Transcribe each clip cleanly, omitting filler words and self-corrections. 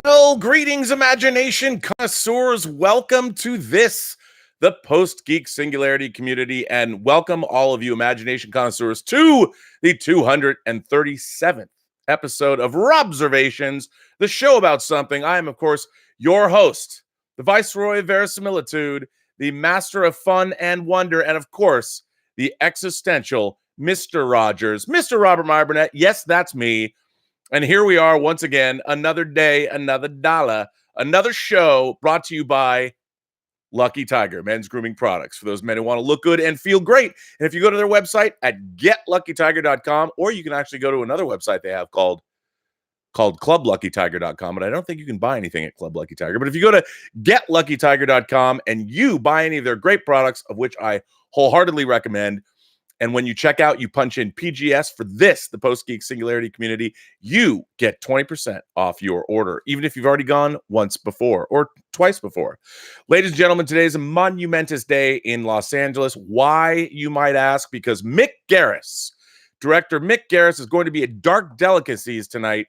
Well, greetings, imagination connoisseurs. Welcome to the Post-Geek Singularity community, and welcome all of you imagination connoisseurs to the 237th episode of Robservations, the show about something. I am, of course, your host, the Viceroy of Verisimilitude, the Master of Fun and Wonder, and, of course, the existential Mr. Rogers, Mr. Robert Meyer Burnett. Yes, that's me. And here we are once again, another day, another dollar, another show brought to you by Lucky Tiger, men's grooming products for those men who want to look good and feel great. And if you go to their website at getluckytiger.com, or you can actually go to another website they have called clubluckytiger.com, but I don't think you can buy anything at Club Lucky Tiger. But if you go to getluckytiger.com and you buy any of their great products, of which I wholeheartedly recommend, and when you check out, you punch in PGS for the Post-Geek Singularity community, you get 20% off your order, even if you've already gone once before or twice before. Ladies and gentlemen, today is a monumentous day in Los Angeles. Why, you might ask? Because director Mick Garris, is going to be at Dark Delicacies tonight,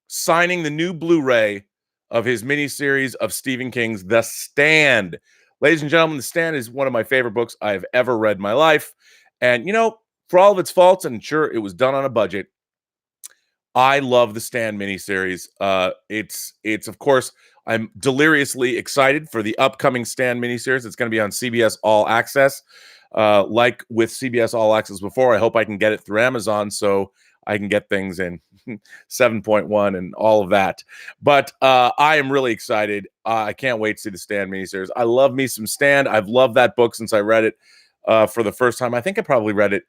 signing the new Blu-ray of his miniseries of Stephen King's The Stand. Ladies and gentlemen, The Stand is one of my favorite books I've ever read in my life. And, for all of its faults, and sure, it was done on a budget, I love the Stand miniseries. It's of course, I'm deliriously excited for the upcoming Stand miniseries. It's going to be on CBS All Access. Like with CBS All Access before, I hope I can get it through Amazon so I can get things in 7.1 and all of that. But I am really excited. I can't wait to see the Stand miniseries. I love me some Stand. I've loved that book since I read it for the first time. I think I probably read it.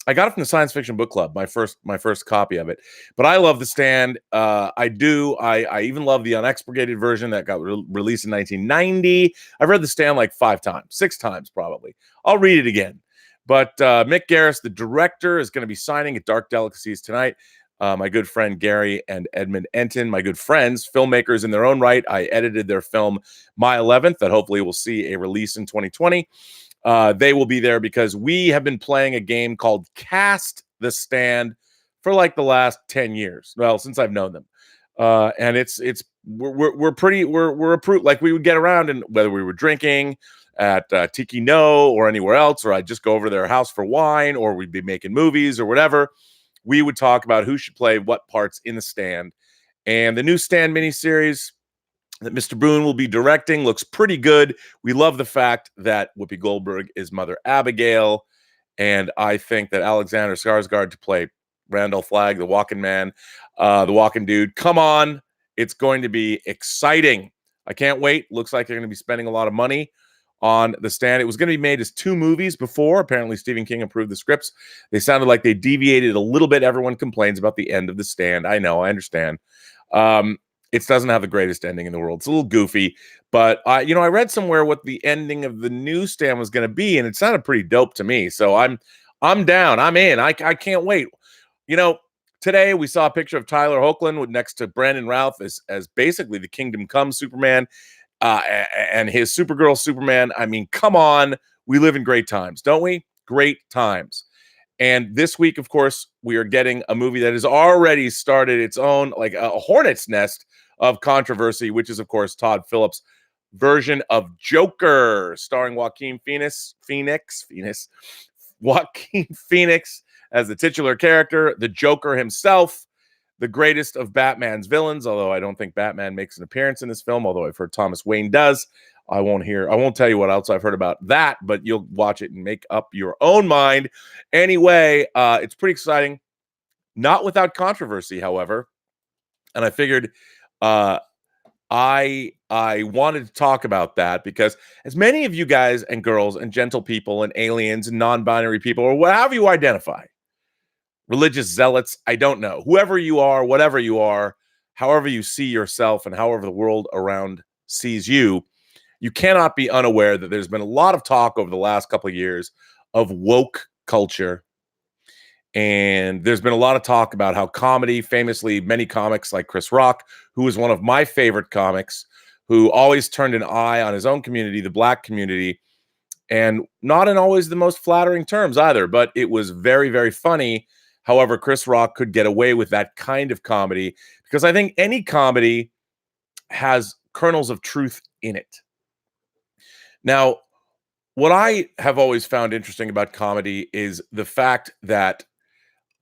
I got it from the Science Fiction Book Club, my first copy of it. But I love The Stand. I do. I even love the unexpurgated version that got released in 1990. I've read The Stand like 6 times probably. I'll read it again. But Mick Garris, the director, is going to be signing at Dark Delicacies tonight. My good friend Gary and Edmund Enton, my good friends, filmmakers in their own right. I edited their film My 11th that hopefully will see a release in 2020. They will be there because we have been playing a game called Cast the Stand for like the last 10 years. Well, since I've known them. And we're approved. Like we would get around, and whether we were drinking at Tiki No or anywhere else, or I'd just go over to their house for wine, or we'd be making movies or whatever, we would talk about who should play what parts in the Stand. And the new Stand miniseries that Mr. Boone will be directing looks pretty good. We love the fact that Whoopi Goldberg is Mother Abigail, and I think that Alexander Skarsgård to play Randall Flagg, the walking man, the walking dude. Come on, it's going to be exciting. I can't wait. Looks like they're going to be spending a lot of money on The Stand. It was going to be made as 2 movies before. Apparently, Stephen King approved the scripts. They sounded like they deviated a little bit. Everyone complains about the end of The Stand. I know, I understand. It doesn't have the greatest ending in the world. It's a little goofy, but I read somewhere what the ending of the new Stand was going to be, and it sounded pretty dope to me. So I'm down. I'm in. I can't wait. Today we saw a picture of Tyler Hoechlin next to Brandon Routh as basically the Kingdom Come Superman, and his Supergirl Superman. I mean, come on, we live in great times, don't we? Great times. And this week, of course, we are getting a movie that has already started its own, like a hornet's nest of controversy, which is, of course, Todd Phillips' version of Joker, starring Joaquin Phoenix as the titular character, the Joker himself, the greatest of Batman's villains, although I don't think Batman makes an appearance in this film, although I've heard Thomas Wayne does. I won't tell you what else I've heard about that, but you'll watch it and make up your own mind. Anyway, it's pretty exciting. Not without controversy, however. And I figured I wanted to talk about that because as many of you guys and girls and gentle people and aliens and non-binary people, or however you identify, religious zealots, I don't know, whoever you are, whatever you are, however you see yourself and however the world around sees you, you cannot be unaware that there's been a lot of talk over the last couple of years of woke culture. And there's been a lot of talk about how comedy, famously many comics like Chris Rock, who is one of my favorite comics, who always turned an eye on his own community, the Black community, and not in always the most flattering terms either, but it was very, very funny However, Chris Rock could get away with that kind of comedy because I think any comedy has kernels of truth in it. Now, what I have always found interesting about comedy is the fact that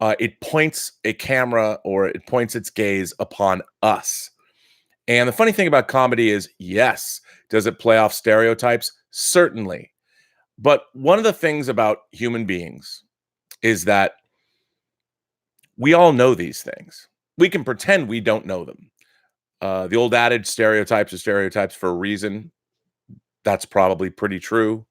it points a camera or it points its gaze upon us. And the funny thing about comedy is, yes, does it play off stereotypes? Certainly. But one of the things about human beings is that we all know these things. We can pretend we don't know them. The old adage, stereotypes are stereotypes for a reason. That's probably pretty true.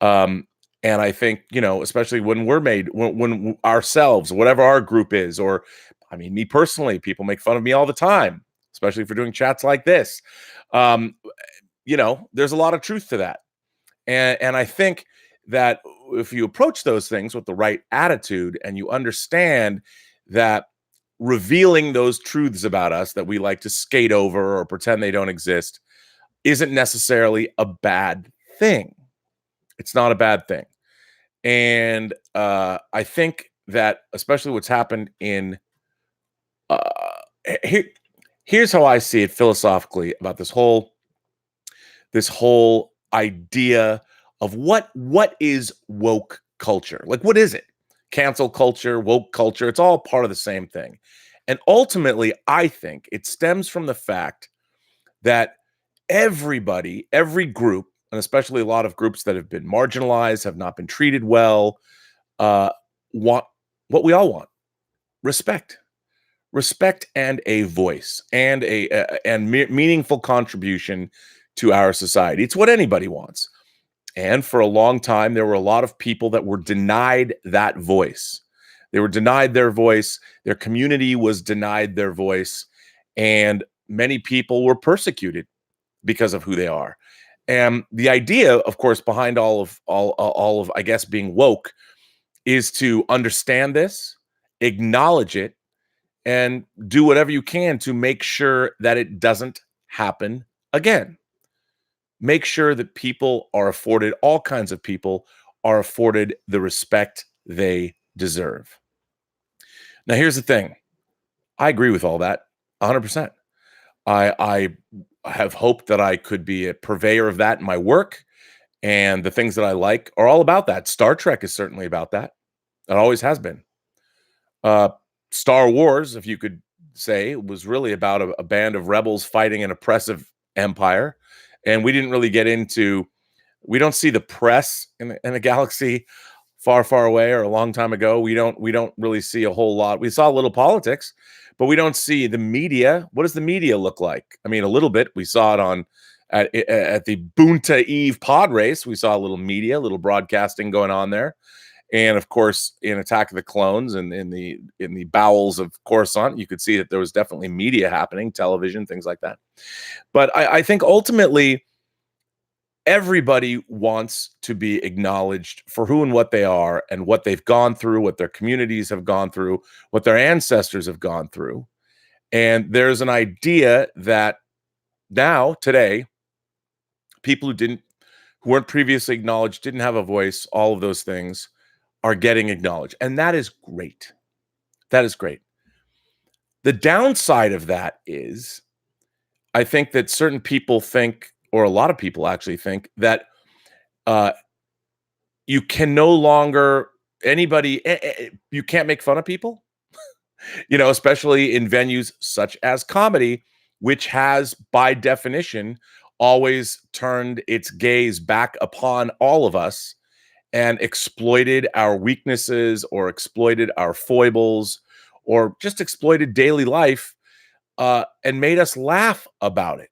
Um, and I think, especially when we're made, when ourselves, whatever our group is, or I mean, me personally, people make fun of me all the time, especially for doing chats like this. Um, there's a lot of truth to that. And I think that if you approach those things with the right attitude and you understand that revealing those truths about us that we like to skate over or pretend they don't exist isn't necessarily a bad thing. It's not a bad thing. And I think that especially what's happened in here's how I see it philosophically about this whole idea of what is woke culture. Like, what is it? Cancel culture, woke culture, it's all part of the same thing. And ultimately, I think it stems from the fact that everybody, every group, and especially a lot of groups that have been marginalized, have not been treated well, want what we all want: respect, and a voice, and meaningful contribution to our society. It's what anybody wants. And for a long time, there were a lot of people that were denied that voice. They were denied their voice. Their community was denied their voice. And many people were persecuted because of who they are. And the idea, of course, behind all of, I guess, being woke is to understand this, acknowledge it, and do whatever you can to make sure that it doesn't happen again. Make sure that people are afforded, all kinds of people are afforded the respect they deserve. Now, here's the thing. I agree with all that 100%. I have hoped that I could be a purveyor of that in my work, and the things that I like are all about that. Star Trek is certainly about that. It always has been. Star Wars, if you could say, was really about a band of rebels fighting an oppressive empire. And we didn't really get into, we don't see the press in a galaxy far, far away or a long time ago. We don't really see a whole lot. We saw a little politics, but we don't see the media. What does the media look like? I mean, a little bit. We saw it at the Bunta Eve pod race. We saw a little media, a little broadcasting going on there. And of course, in Attack of the Clones and in the bowels of Coruscant, you could see that there was definitely media happening, television, things like that. But I think ultimately, everybody wants to be acknowledged for who and what they are and what they've gone through, what their communities have gone through, what their ancestors have gone through. And there's an idea that now, today, people who weren't previously acknowledged, didn't have a voice, all of those things are getting acknowledged. And that is great. That is great. The downside of that is, I think that certain people think, or a lot of people actually think, that you can no longer, you can't make fun of people, especially in venues such as comedy, which has, by definition, always turned its gaze back upon all of us and exploited our weaknesses or exploited our foibles or just exploited daily life and made us laugh about it.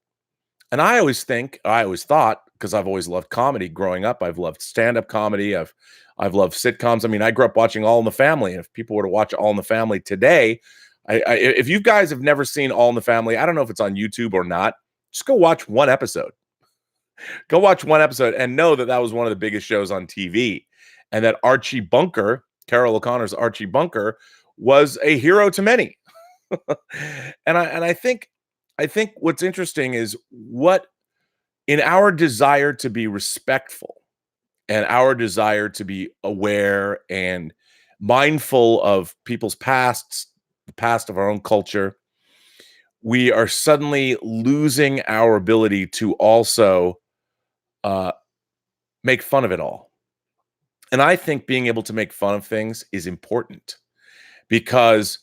And I always thought, because I've always loved comedy growing up, I've loved stand-up comedy, I've loved sitcoms. I mean, I grew up watching All in the Family, and if people were to watch All in the Family today, if you guys have never seen All in the Family, I don't know if it's on YouTube or not, just go watch one episode. Go watch one episode and know that that was one of the biggest shows on TV, and that Archie Bunker, Carol O'Connor's Archie Bunker, was a hero to many. And I think what's interesting is what, in our desire to be respectful and our desire to be aware and mindful of people's pasts, the past of our own culture, we are suddenly losing our ability to also make fun of it all. And I think being able to make fun of things is important, because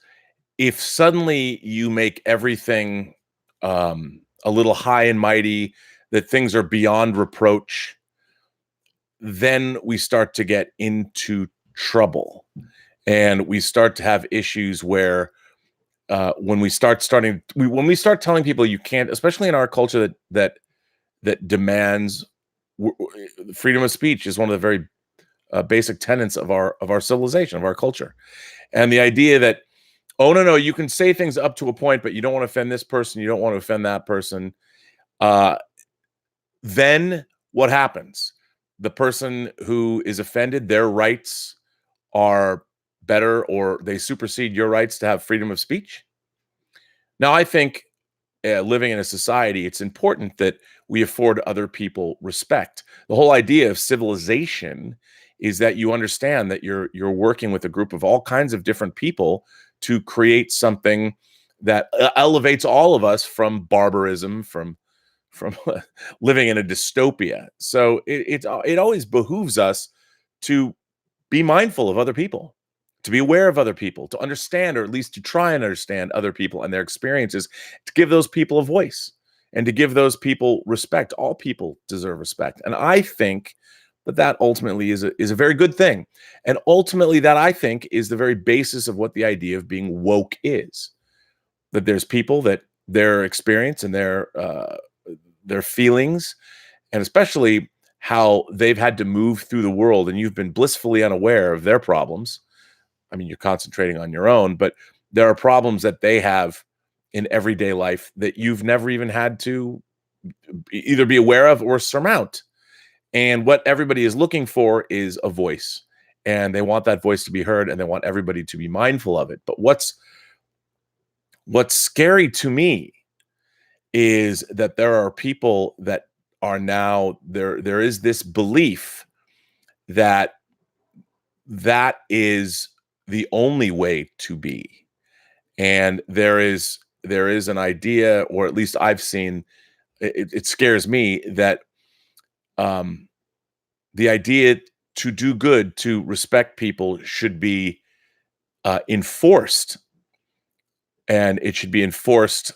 if suddenly you make everything a little high and mighty, that things are beyond reproach, then we start to get into trouble, and we start to have issues where when we start telling people you can't, especially in our culture that demands freedom of speech is one of the very basic tenets of our civilization, of our culture, and the idea that, oh no, you can say things up to a point, but you don't want to offend this person, you don't want to offend that person. Then what happens? The person who is offended, their rights are better, or they supersede your rights to have freedom of speech. Now, I think living in a society, it's important that we afford other people respect. The whole idea of civilization is that you understand that you're working with a group of all kinds of different people to create something that elevates all of us from barbarism, from living in a dystopia. So it always behooves us to be mindful of other people, to be aware of other people, to understand, or at least to try and understand other people and their experiences, to give those people a voice and to give those people respect. All people deserve respect. And I think that ultimately is a very good thing. And ultimately that, I think, is the very basis of what the idea of being woke is. That there's people that their experience and their feelings, and especially how they've had to move through the world, and you've been blissfully unaware of their problems. I mean, you're concentrating on your own, but there are problems that they have in everyday life that you've never even had to either be aware of or surmount. And what everybody is looking for is a voice, and they want that voice to be heard, and they want everybody to be mindful of it. But what's scary to me is that there are people that are now there is this belief that is the only way to be. And there is an idea, or at least I've seen, it scares me, that the idea to do good, to respect people, should be enforced, and it should be enforced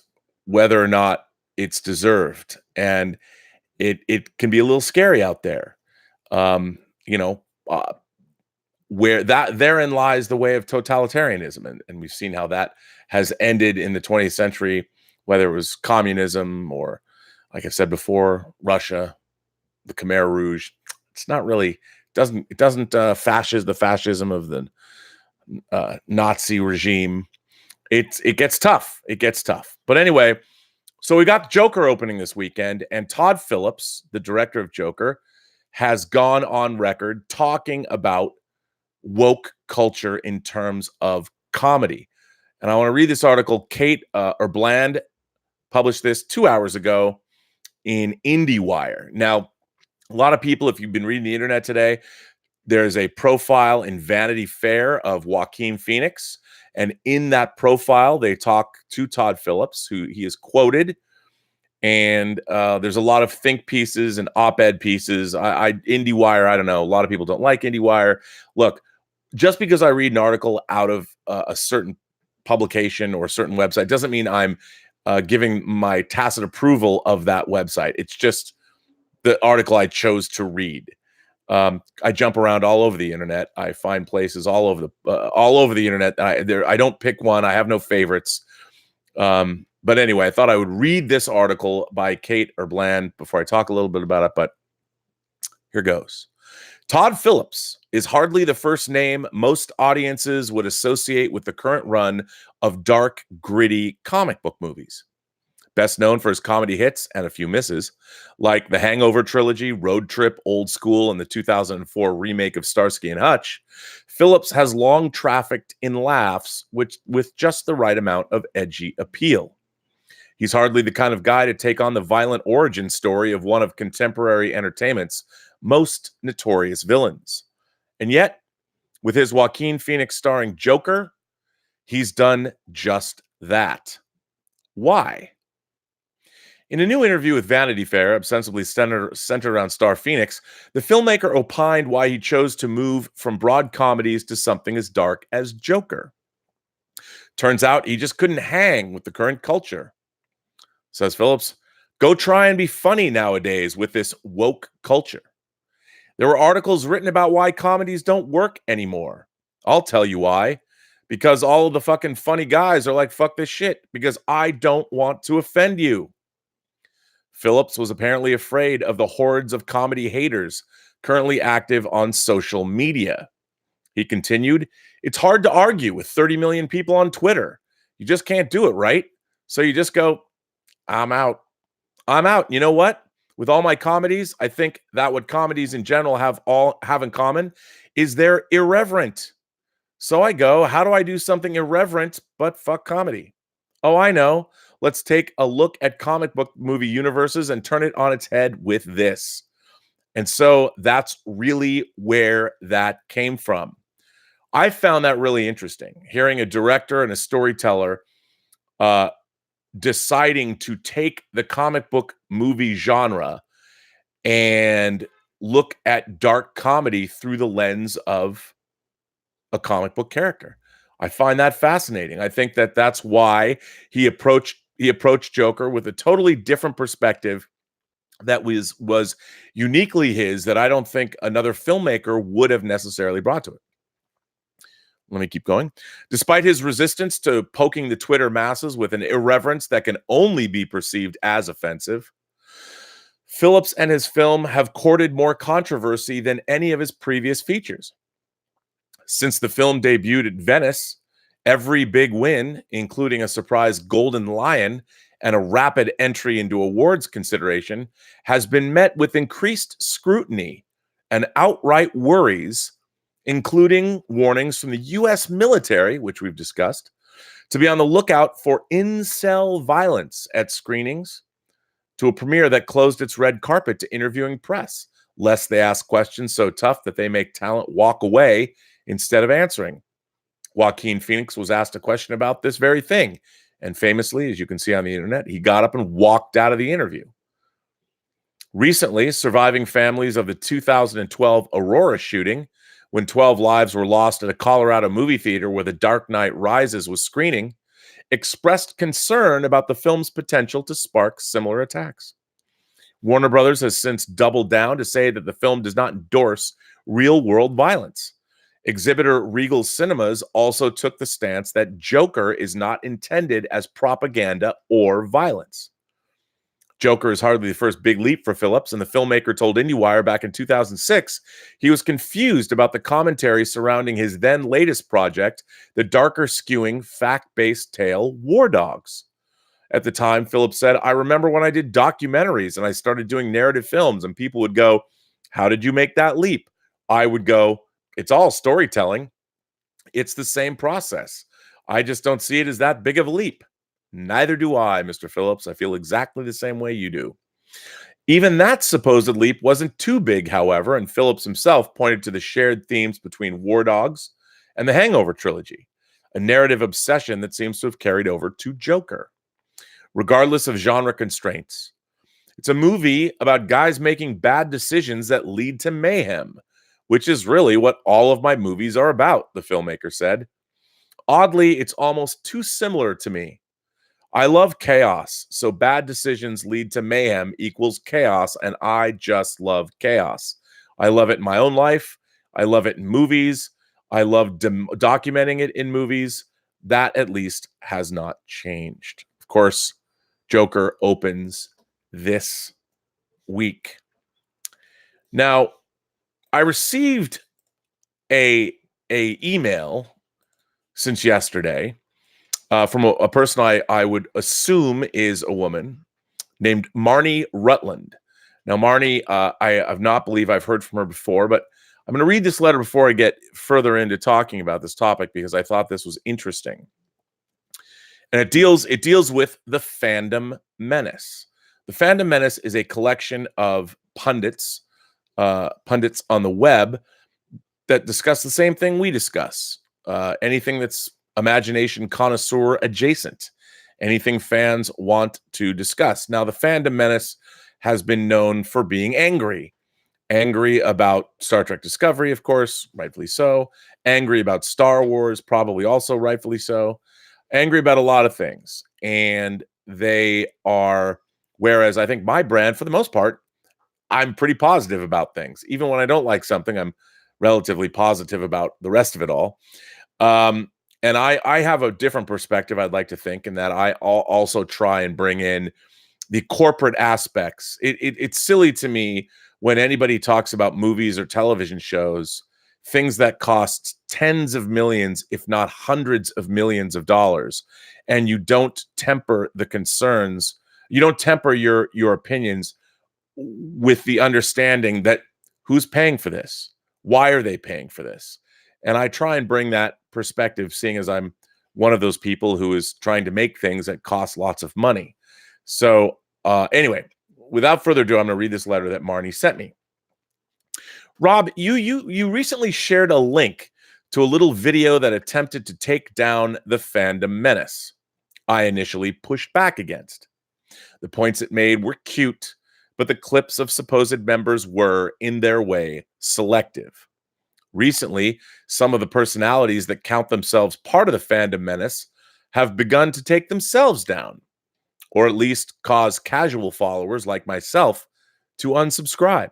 whether or not it's deserved. And it can be a little scary out there. You know, where therein lies the way of totalitarianism. And we've seen how that has ended in the 20th century, whether it was communism or, like I said before, Russia, the Khmer Rouge. It's not really, it doesn't the fascism of the Nazi regime. It gets tough. It gets tough. But anyway, so we got Joker opening this weekend, and Todd Phillips, the director of Joker, has gone on record talking about woke culture in terms of comedy. And I want to read this article. Kate Bland published this 2 hours ago in IndieWire. Now, a lot of people, if you've been reading the internet today, there's a profile in Vanity Fair of Joaquin Phoenix. And in that profile, they talk to Todd Phillips, who he is quoted. And there's a lot of think pieces and op-ed pieces. IndieWire, I don't know. A lot of people don't like IndieWire. Look, just because I read an article out of a certain publication or a certain website doesn't mean I'm giving my tacit approval of that website. It's just the article I chose to read. I jump around all over the internet. I find places all over the internet. I don't pick one. I have no favorites. But anyway, I thought I would read this article by Kate Bland before I talk a little bit about it. But here goes. Todd Phillips is hardly the first name most audiences would associate with the current run of dark, gritty comic book movies. Best known for his comedy hits and a few misses, like the Hangover trilogy, Road Trip, Old School, and the 2004 remake of Starsky and Hutch, Phillips has long trafficked in laughs with just the right amount of edgy appeal. He's hardly the kind of guy to take on the violent origin story of one of contemporary entertainment's most notorious villains. And yet, With his Joaquin Phoenix starring Joker, he's done just that. Why? In a new interview with Vanity Fair, ostensibly centered around Star Phoenix, the filmmaker opined why he chose to move from broad comedies to something as dark as Joker. Turns out he just couldn't hang with the current culture. Says Phillips, go try and be funny nowadays with this woke culture. There were articles written about why comedies don't work anymore. I'll tell you why. Because all of the fucking funny guys are like, fuck this shit, because I don't want to offend you. Phillips was apparently afraid of the hordes of comedy haters currently active on social media. He continued, it's hard to argue with 30 million people on Twitter. You just can't do it, right? So you just go, I'm out. I'm out. You know what? With all my comedies, I think that what comedies in general have in common is they're irreverent. So I go, how do I do something irreverent but fuck comedy? Oh, I know. Let's take a look at comic book movie universes and turn it on its head with this. And so that's really where that came from. I found that really interesting, hearing a director and a storyteller deciding to take the comic book movie genre and look at dark comedy through the lens of a comic book character. I find that fascinating. I think that that's why he approached Joker with a totally different perspective that was uniquely his, that I don't think another filmmaker would have necessarily brought to it. Let me keep going. Despite his resistance to poking the Twitter masses with an irreverence that can only be perceived as offensive, Phillips and his film have courted more controversy than any of his previous features. Since the film debuted at Venice, every big win, including a surprise Golden Lion and a rapid entry into awards consideration, has been met with increased scrutiny and outright worries, including warnings from the U.S. military, which we've discussed, to be on the lookout for incel violence at screenings, to a premiere that closed its red carpet to interviewing press, lest they ask questions so tough that they make talent walk away instead of answering. Joaquin Phoenix was asked a question about this very thing, and famously, as you can see on the internet, he got up and walked out of the interview. Recently, surviving families of the 2012 Aurora shooting, when 12 lives were lost at a Colorado movie theater where The Dark Knight Rises was screening, expressed concern about the film's potential to spark similar attacks. Warner Brothers has since doubled down to say that the film does not endorse real-world violence. Exhibitor Regal Cinemas also took the stance that Joker is not intended as propaganda or violence. Joker is hardly the first big leap for Phillips, and the filmmaker told IndieWire back in 2006 he was confused about the commentary surrounding his then latest project, the darker skewing, fact-based tale War Dogs. At the time, Phillips said, I remember when I did documentaries and I started doing narrative films, and people would go, how did you make that leap? I would go, it's all storytelling. It's the same process. I just don't see it as that big of a leap. Neither do I, Mr. Phillips. I feel exactly the same way you do. Even that supposed leap wasn't too big, however, and Phillips himself pointed to the shared themes between War Dogs and the Hangover trilogy, a narrative obsession that seems to have carried over to Joker. Regardless of genre constraints, it's a movie about guys making bad decisions that lead to mayhem, which is really what all of my movies are about, the filmmaker said. Oddly, it's almost too similar to me. I love chaos, so bad decisions lead to mayhem equals chaos, and I just love chaos. I love it in my own life. I love it in movies. I love documenting it in movies. That, at least, has not changed. Of course, Joker opens this week. Now, I received a email since yesterday from a person I would assume is a woman named Marnie Rutland. Now, Marnie, I have not believe I've heard from her before, but I'm going to read this letter before I get further into talking about this topic because I thought this was interesting. And it deals with the Fandom Menace. The Fandom Menace is a collection of pundits on the web that discuss the same thing we discuss. Anything that's imagination connoisseur adjacent, anything fans want to discuss. Now, the Fandom Menace has been known for being angry. Angry about Star Trek Discovery, of course, rightfully so. Angry about Star Wars, probably also rightfully so. Angry about a lot of things. And they are, whereas I think my brand, for the most part, I'm pretty positive about things. Even when I don't like something, I'm relatively positive about the rest of it all. And I have a different perspective, I'd like to think, in that I also try and bring in the corporate aspects. It's silly to me when anybody talks about movies or television shows, things that cost tens of millions, if not hundreds of millions of dollars, and you don't temper the concerns, you don't temper your opinions with the understanding that who's paying for this? Why are they paying for this? And I try and bring that perspective, seeing as I'm one of those people who is trying to make things that cost lots of money. So anyway, without further ado, I'm going to read this letter that Marnie sent me. Rob, you recently shared a link to a little video that attempted to take down the Fandom Menace. I initially pushed back against. The points it made were cute, but the clips of supposed members were, in their way, selective. Recently, some of the personalities that count themselves part of the Fandom Menace have begun to take themselves down, or at least cause casual followers like myself to unsubscribe.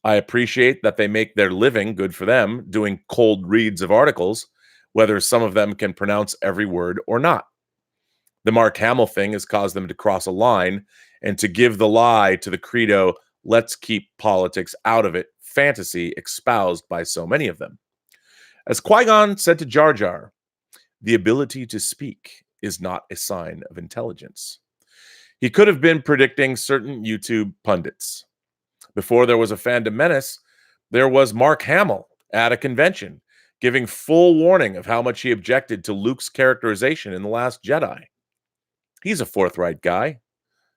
I appreciate that they make their living, good for them, doing cold reads of articles, whether some of them can pronounce every word or not. The Mark Hamill thing has caused them to cross a line and to give the lie to the credo, let's keep politics out of it, fantasy espoused by so many of them. As Qui-Gon said to Jar Jar, the ability to speak is not a sign of intelligence. He could have been predicting certain YouTube pundits. Before there was a Fandom Menace, there was Mark Hamill at a convention giving full warning of how much he objected to Luke's characterization in The Last Jedi. He's a forthright guy.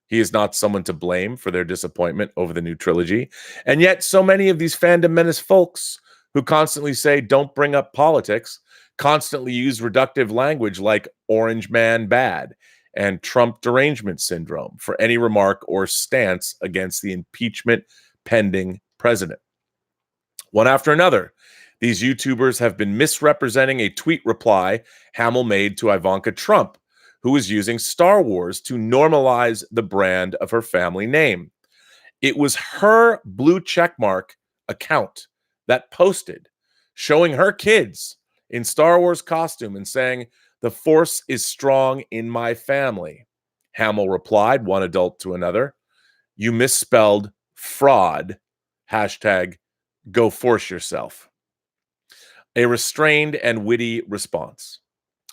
He is not someone to blame for their disappointment over the new trilogy. And yet so many of these Fandom Menace folks who constantly say, don't bring up politics, constantly use reductive language like Orange Man bad and Trump derangement syndrome for any remark or stance against the impeachment pending president. One after another, these YouTubers have been misrepresenting a tweet reply Hamill made to Ivanka Trump, who is using Star Wars to normalize the brand of her family name. It was her blue checkmark account that posted, showing her kids in Star Wars costume and saying, the Force is strong in my family. Hamill replied, one adult to another, you misspelled fraud, hashtag go force yourself. A restrained and witty response.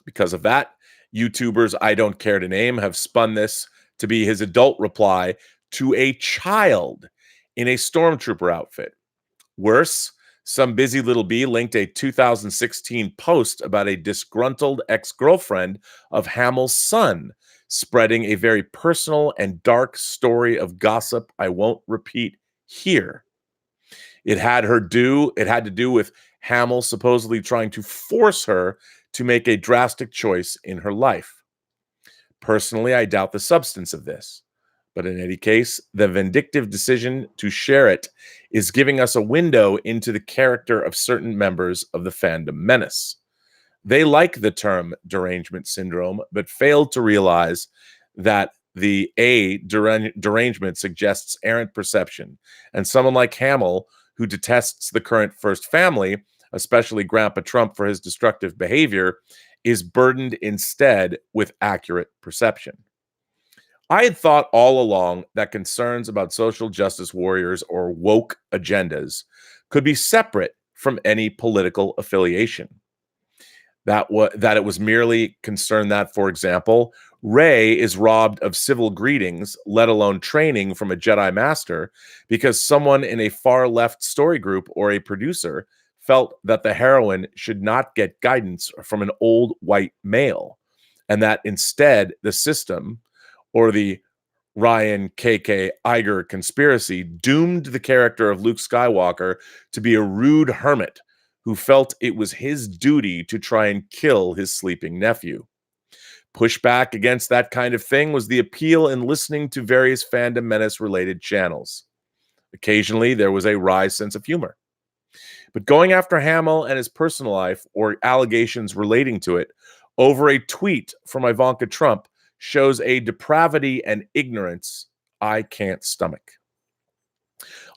Because of that, YouTubers I don't care to name have spun this to be his adult reply to a child in a stormtrooper outfit. Worse, some busy little bee linked a 2016 post about a disgruntled ex-girlfriend of Hamill's son, spreading a very personal and dark story of gossip I won't repeat here. It had to do with Hamill supposedly trying to force her to make a drastic choice in her life. Personally, I doubt the substance of this. But in any case, the vindictive decision to share it is giving us a window into the character of certain members of the Fandom Menace. They like the term derangement syndrome, but failed to realize that the derangement suggests errant perception, and someone like Hamill, who detests the current First Family, especially Grandpa Trump for his destructive behavior, is burdened instead with accurate perception. I had thought all along that concerns about social justice warriors or woke agendas could be separate from any political affiliation. That it was merely concerned that, for example, Rey is robbed of civil greetings, let alone training from a Jedi Master, because someone in a far-left story group or a producer felt that the heroine should not get guidance from an old white male, and that instead the system, or the Ryan K.K. Iger conspiracy, doomed the character of Luke Skywalker to be a rude hermit who felt it was his duty to try and kill his sleeping nephew. Pushback against that kind of thing was the appeal in listening to various Fandom Menace related channels. Occasionally, there was a wry sense of humor. But going after Hamill and his personal life or allegations relating to it over a tweet from Ivanka Trump shows a depravity and ignorance I can't stomach.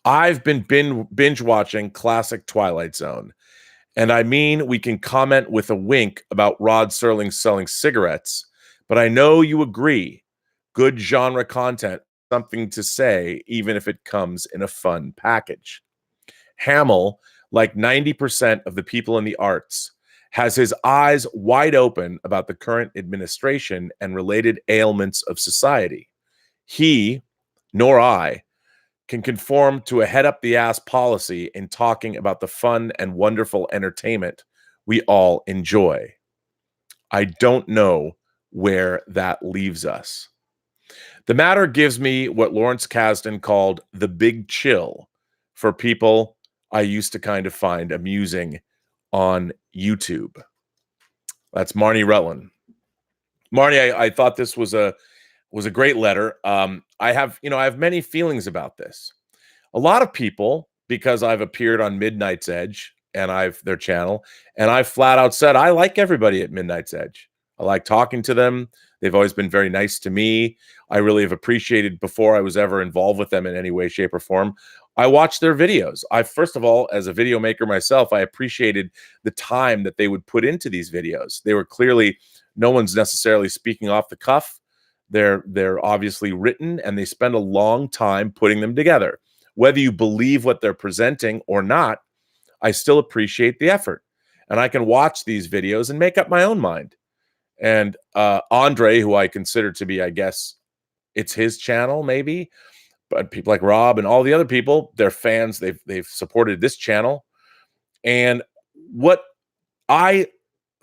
I've been binge watching classic Twilight Zone, and I mean we can comment with a wink about Rod Serling selling cigarettes, but I know you agree, good genre content, something to say, even if it comes in a fun package. Hamill, like 90% of the people in the arts, has his eyes wide open about the current administration and related ailments of society. He, nor I, can conform to a head-up-the-ass policy in talking about the fun and wonderful entertainment we all enjoy. I don't know where that leaves us. The matter gives me what Lawrence Kasdan called the big chill for people I used to kind of find amusing on YouTube. That's Marnie Rutland. Marnie, I thought this was a great letter. I have many feelings about this. A lot of people, because I've appeared on Midnight's Edge and their channel, and I've flat out said I like everybody at Midnight's Edge. I like talking to them. They've always been very nice to me. I really have appreciated, before I was ever involved with them in any way, shape, or form, I watched their videos. First of all, as a video maker myself, I appreciated the time that they would put into these videos. They were clearly, no one's necessarily speaking off the cuff. They're obviously written, and they spend a long time putting them together. Whether you believe what they're presenting or not, I still appreciate the effort. And I can watch these videos and make up my own mind. And Andre, who I consider to be, I guess, it's his channel maybe, but people like Rob and all the other people, they're fans. They've supported this channel. And what I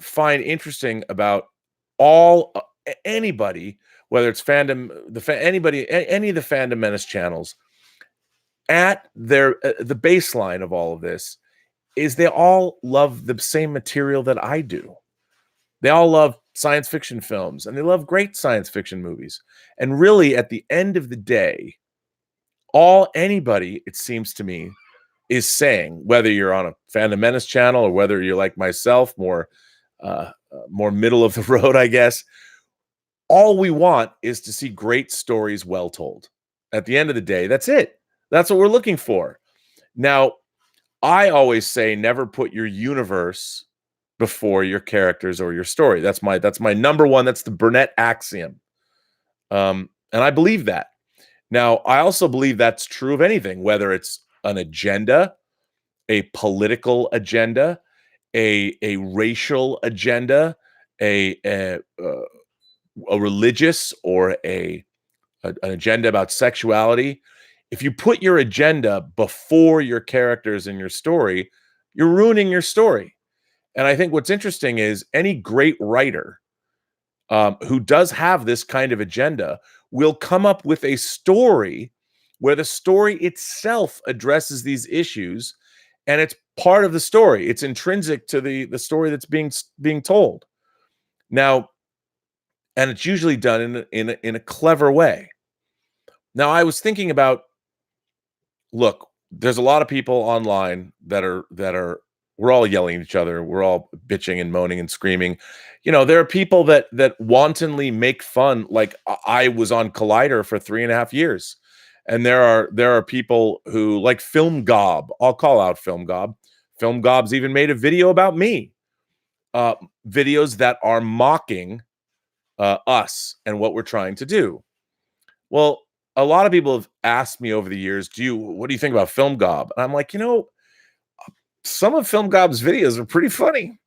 find interesting about anybody, whether it's Fandom, anybody, any of the Fandom Menace channels, at the baseline of all of this is they all love the same material that I do. They all love science fiction films, and they love great science fiction movies. And really, at the end of the day, anybody, it seems to me, is saying, whether you're on a Fandom Menace channel or whether you're like myself, more middle of the road, I guess, all we want is to see great stories well told. At the end of the day, that's it. That's what we're looking for. Now, I always say never put your universe before your characters or your story. That's my number one. That's the Burnett axiom. And I believe that. Now, I also believe that's true of anything, whether it's an agenda, a political agenda, a racial agenda, a religious or an agenda about sexuality. If you put your agenda before your characters and your story, you're ruining your story. And I think what's interesting is any great writer who does have this kind of agenda will come up with a story where the story itself addresses these issues, and it's part of the story. It's intrinsic to the story that's being told. Now, and it's usually done in a clever way. Now, I was thinking about, look, there's a lot of people online that are we're all yelling at each other. We're all bitching and moaning and screaming. There are people that wantonly make fun. Like I was on Collider for 3.5 years. And there are people who, like Film Gob. I'll call out Film Gob. Film Gob's even made a video about me. Videos that are mocking us and what we're trying to do. Well, a lot of people have asked me over the years, what do you think about Film Gob? And I'm like, some of Film Gob's videos are pretty funny.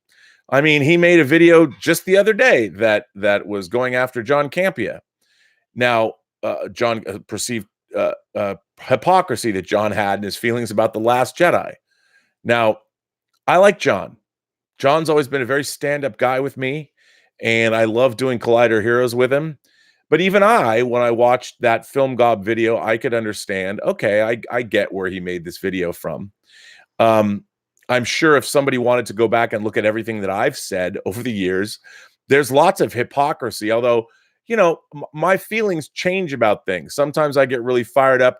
I mean, he made a video just the other day that was going after John Campea. Now, John perceived hypocrisy that John had in his feelings about The Last Jedi. Now, I like John. John's always been a very stand-up guy with me, and I love doing Collider Heroes with him. But even when I watched that Film Gob video, I could understand, okay, I get where he made this video from. I'm sure if somebody wanted to go back and look at everything that I've said over the years, there's lots of hypocrisy. Although, my feelings change about things. Sometimes I get really fired up.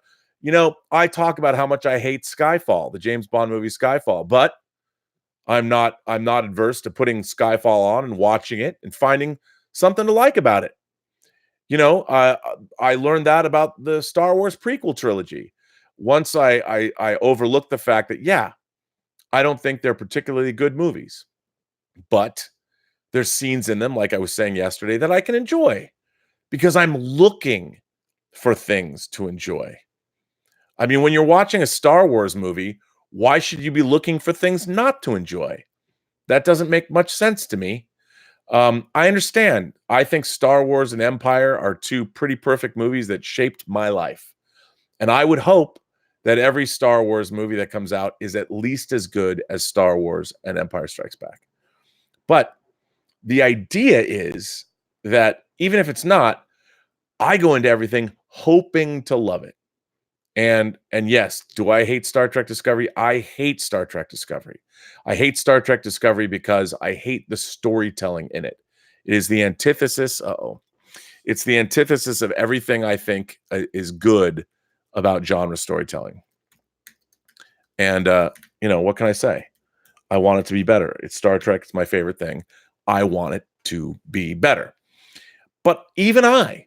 I talk about how much I hate Skyfall, the James Bond movie Skyfall, but I'm not adverse to putting Skyfall on and watching it and finding something to like about it. I learned that about the Star Wars prequel trilogy. Once I overlooked the fact that, yeah, I don't think they're particularly good movies, but there's scenes in them, like I was saying yesterday, that I can enjoy because I'm looking for things to enjoy. I mean, when you're watching a Star Wars movie, why should you be looking for things not to enjoy? That doesn't make much sense to me. I understand. I think Star Wars and Empire are two pretty perfect movies that shaped my life. And I would hope that every Star Wars movie that comes out is at least as good as Star Wars and Empire Strikes Back. But the idea is that even if it's not, I go into everything hoping to love it. And yes, do I hate Star Trek Discovery? I hate Star Trek Discovery. I hate Star Trek Discovery because I hate the storytelling in it. It is the antithesis. It's the antithesis of everything I think is good about genre storytelling. And what can I say? I want it to be better. It's Star Trek. It's my favorite thing. I want it to be better. But even I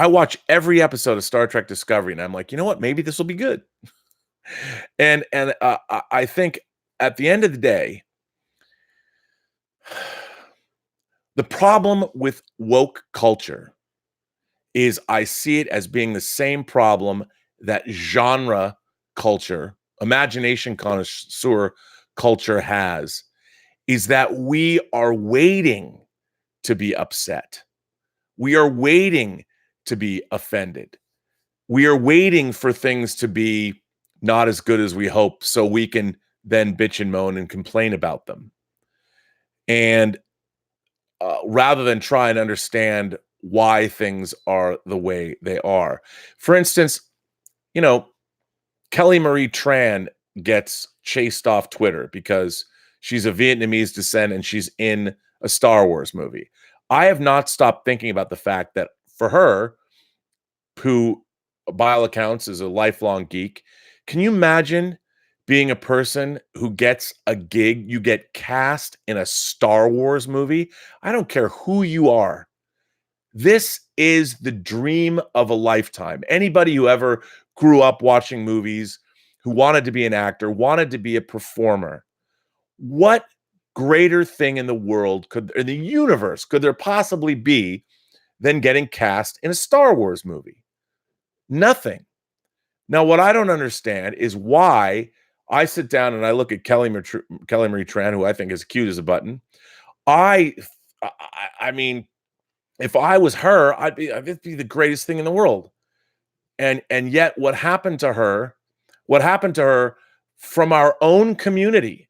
watch every episode of Star Trek Discovery, and I'm like, you know what? Maybe this will be good. And I think at the end of the day, the problem with woke culture is I see it as being the same problem that genre culture, imagination connoisseur culture has, is that we are waiting to be upset. We are waiting to be offended. We are waiting for things to be not as good as we hope so we can then bitch and moan and complain about them. And rather than try and understand why things are the way they are. For instance, Kelly Marie Tran gets chased off Twitter because she's of Vietnamese descent and she's in a Star Wars movie. I have not stopped thinking about the fact that for her, who by all accounts is a lifelong geek, can you imagine being a person who gets a gig, you get cast in a Star Wars movie? I don't care who you are. This is the dream of a lifetime. Anybody who ever grew up watching movies, who wanted to be an actor, wanted to be a performer, what greater thing in the world in the universe could there possibly be than getting cast in a Star Wars movie? Nothing. Now, what I don't understand is why I sit down and I look at Kelly Marie Tran, who I think is cute as a button. I mean, if I was her, it'd be the greatest thing in the world. And yet what happened to her from our own community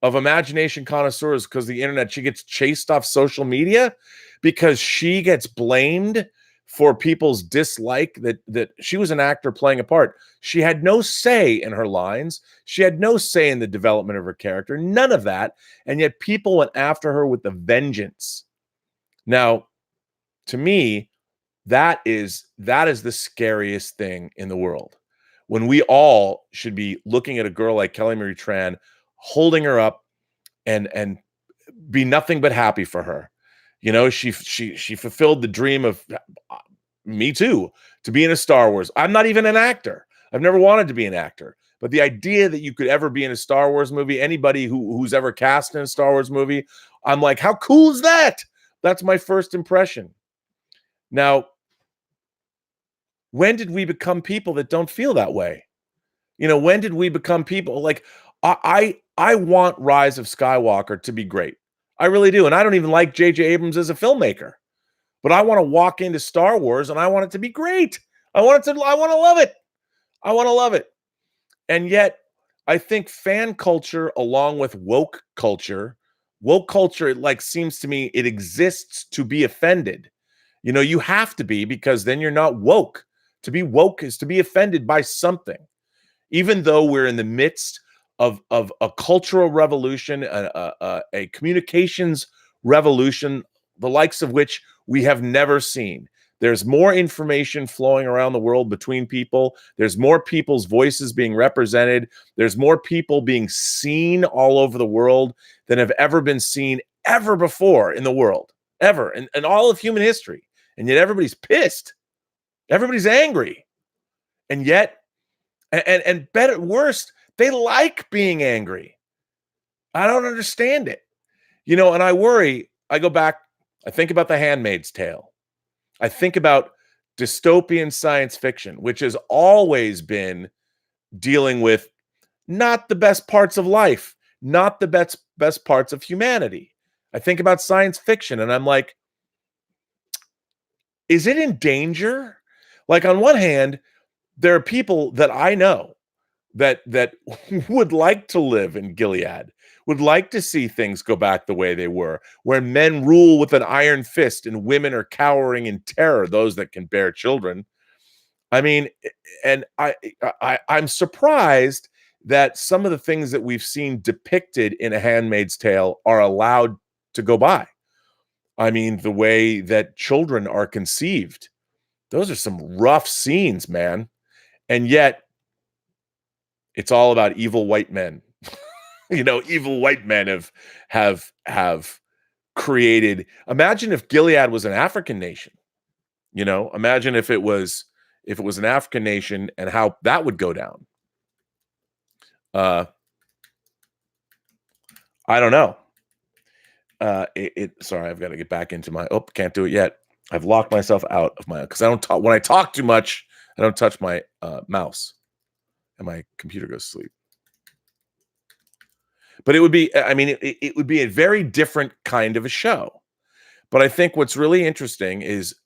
of imagination connoisseurs, because the internet, she gets chased off social media because she gets blamed for people's dislike that she was an actor playing a part. She had no say in her lines. She had no say in the development of her character, none of that. And yet people went after her with a vengeance. Now, to me, that is the scariest thing in the world. When we all should be looking at a girl like Kelly Marie Tran, holding her up and be nothing but happy for her. She fulfilled the dream of me too, to be in a Star Wars. I'm not even an actor. I've never wanted to be an actor. But the idea that you could ever be in a Star Wars movie, anybody who's ever cast in a Star Wars movie, I'm like, how cool is that? That's my first impression. Now, when did we become people that don't feel that way? When did we become people like I want Rise of Skywalker to be great. I really do. And I don't even like J.J. Abrams as a filmmaker. But I want to walk into Star Wars and I want it to be great. I want to love it. I want to love it. And yet, I think fan culture, along with woke culture, it seems to me it exists to be offended. You have to be, because then you're not woke. To be woke is to be offended by something. Even though we're in the midst of a cultural revolution, a communications revolution, the likes of which we have never seen. There's more information flowing around the world between people. There's more people's voices being represented. There's more people being seen all over the world than have ever been seen ever before in the world, ever, in all of human history. And yet everybody's pissed. Everybody's angry. And yet, and better, worst, they like being angry. I don't understand it. You know, and I worry, I go back, I think about The Handmaid's Tale. I think about dystopian science fiction, which has always been dealing with not the best parts of life, not the best parts of humanity. I think about science fiction and I'm like, is it in danger? Like, on one hand, there are people that I know that would like to live in Gilead, would like to see things go back the way they were, where men rule with an iron fist and women are cowering in terror, those that can bear children. I mean, and I'm surprised that some of the things that we've seen depicted in A Handmaid's Tale are allowed to go by. I mean, the way that children are conceived, those are some rough scenes, man. And yet, it's all about evil white men. You know, evil white men have created. Imagine if Gilead was an African nation. You know, imagine if it was an African nation and how that would go down. I don't know. Sorry, I've got to get back into my. Oh, can't do it yet. I've locked myself out of my, because I don't talk when I talk too much. I don't touch my mouse, and my computer goes to sleep. But it would be, I mean, it would be a very different kind of a show. But I think what's really interesting is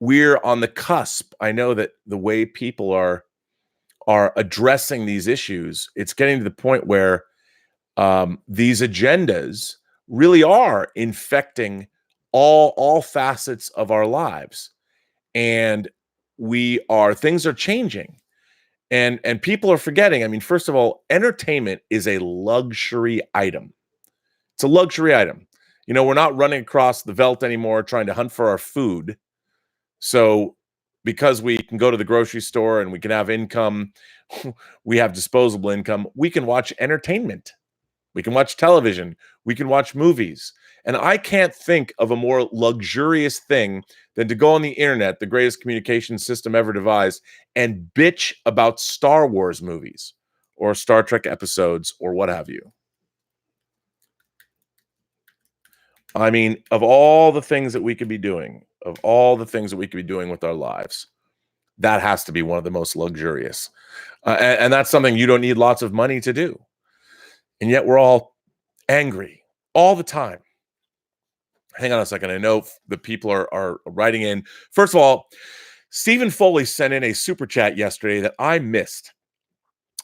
we're on the cusp. I know that the way people are addressing these issues, it's getting to the point where these agendas really are infecting all facets of our lives, and things are changing. And people are forgetting. I mean, first of all, entertainment is a luxury item. It's a luxury item. You know, we're not running across the veldt anymore trying to hunt for our food. So because we can go to the grocery store and we can have income, we have disposable income, we can watch entertainment. We can watch television. We can watch movies. And I can't think of a more luxurious thing than to go on the internet, the greatest communication system ever devised, and bitch about Star Wars movies or Star Trek episodes or what have you. I mean, of all the things that we could be doing, with our lives, that has to be one of the most luxurious. And that's something you don't need lots of money to do. And yet we're all angry all the time. Hang on a second. I know the people are writing in. First of all, Stephen Foley sent in a super chat yesterday that I missed.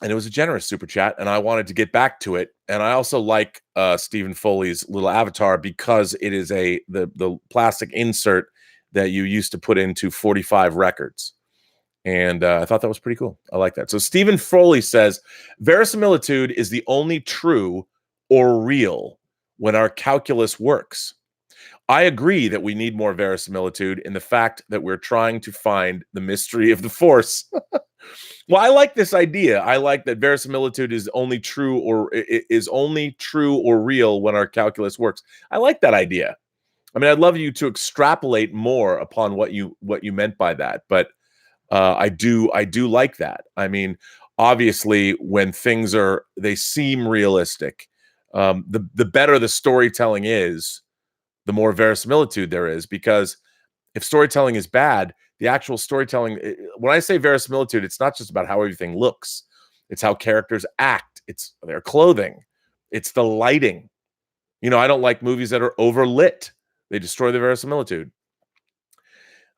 And it was a generous super chat, and I wanted to get back to it. And I also like Stephen Foley's little avatar because it is the plastic insert that you used to put into 45 records. And I thought that was pretty cool. I like that. So Stephen Foley says, verisimilitude is the only true or real when our calculus works. I agree that we need more verisimilitude in the fact that we're trying to find the mystery of the force. Well, I like this idea. I like that verisimilitude is only true or real when our calculus works. I like that idea. I mean, I'd love you to extrapolate more upon what you meant by that, but I do like that. I mean, obviously, when things they seem realistic, the better the storytelling is, the more verisimilitude there is. Because if storytelling is bad, the actual storytelling, when I say verisimilitude, it's not just about how everything looks. It's how characters act. It's their clothing. It's the lighting. You know, I don't like movies that are overlit. They destroy the verisimilitude.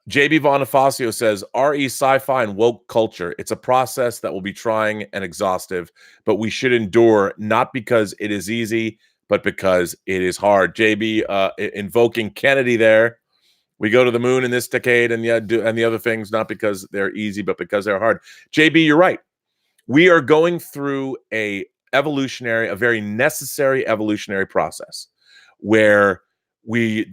JB Bonifacio says, RE sci-fi and woke culture. It's a process that will be trying and exhaustive, but we should endure, not because it is easy, but because it is hard. JB invoking Kennedy there. We go to the moon in this decade and the other things, not because they're easy, but because they're hard. JB, you're right. We are going through a a very necessary evolutionary process where we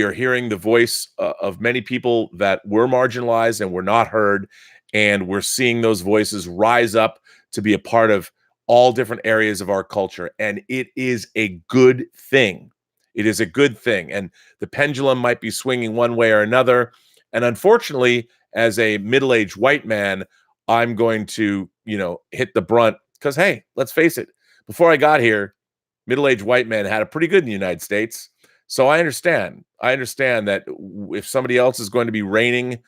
are hearing the voice of many people that were marginalized and were not heard, and we're seeing those voices rise up to be a part of all different areas of our culture, and it is a good thing. It is a good thing, and the pendulum might be swinging one way or another. And unfortunately, as a middle-aged white man, I'm going to, hit the brunt because, hey, let's face it, before I got here, middle-aged white men had it pretty good in the United States. So I understand. I understand that if somebody else is going to be reigning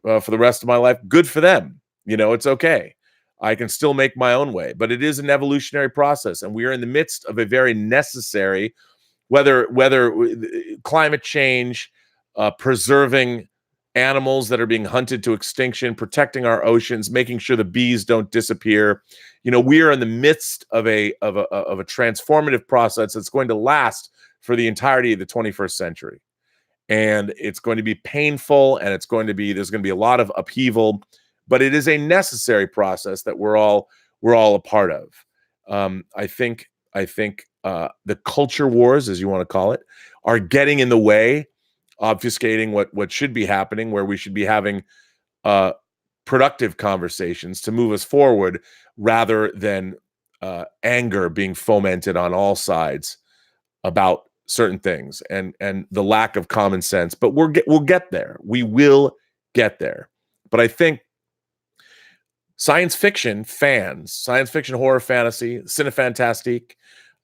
for the rest of my life, good for them. It's okay. I can still make my own way, but it is an evolutionary process, and we are in the midst of a very necessary, whether climate change, preserving animals that are being hunted to extinction, protecting our oceans, making sure the bees don't disappear. We are in the midst of a transformative process that's going to last for the entirety of the 21st century. And it's going to be painful, and there's going to be a lot of upheaval, but it is a necessary process that we're all a part of. I think the culture wars, as you want to call it, are getting in the way, obfuscating what should be happening, where we should be having productive conversations to move us forward, rather than anger being fomented on all sides about certain things and the lack of common sense. But we'll get there. We will get there. But I think science fiction fans, science fiction, horror, fantasy, cinefantastique,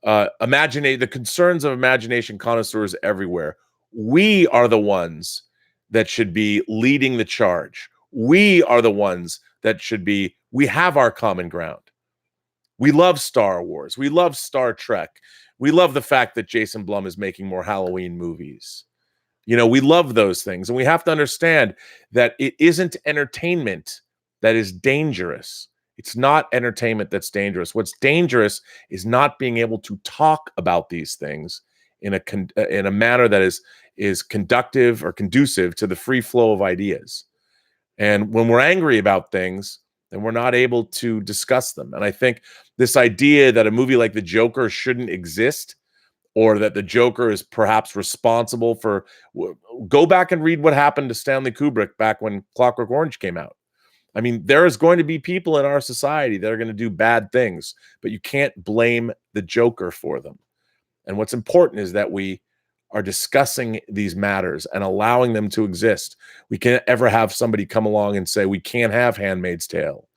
the concerns of imagination connoisseurs everywhere, we are the ones that should be leading the charge. We are the ones that we have our common ground. We love Star Wars. We love Star Trek. We love the fact that Jason Blum is making more Halloween movies. We love those things. And we have to understand that it isn't entertainment that is dangerous. It's not entertainment that's dangerous. What's dangerous is not being able to talk about these things in a manner that is conductive or conducive to the free flow of ideas. And when we're angry about things, then we're not able to discuss them. And I think this idea that a movie like The Joker shouldn't exist, or that the Joker is perhaps responsible for, go back and read what happened to Stanley Kubrick back when Clockwork Orange came out. I mean, there is going to be people in our society that are going to do bad things, but you can't blame the Joker for them. And what's important is that we are discussing these matters and allowing them to exist. We can't ever have somebody come along and say, we can't have Handmaid's Tale,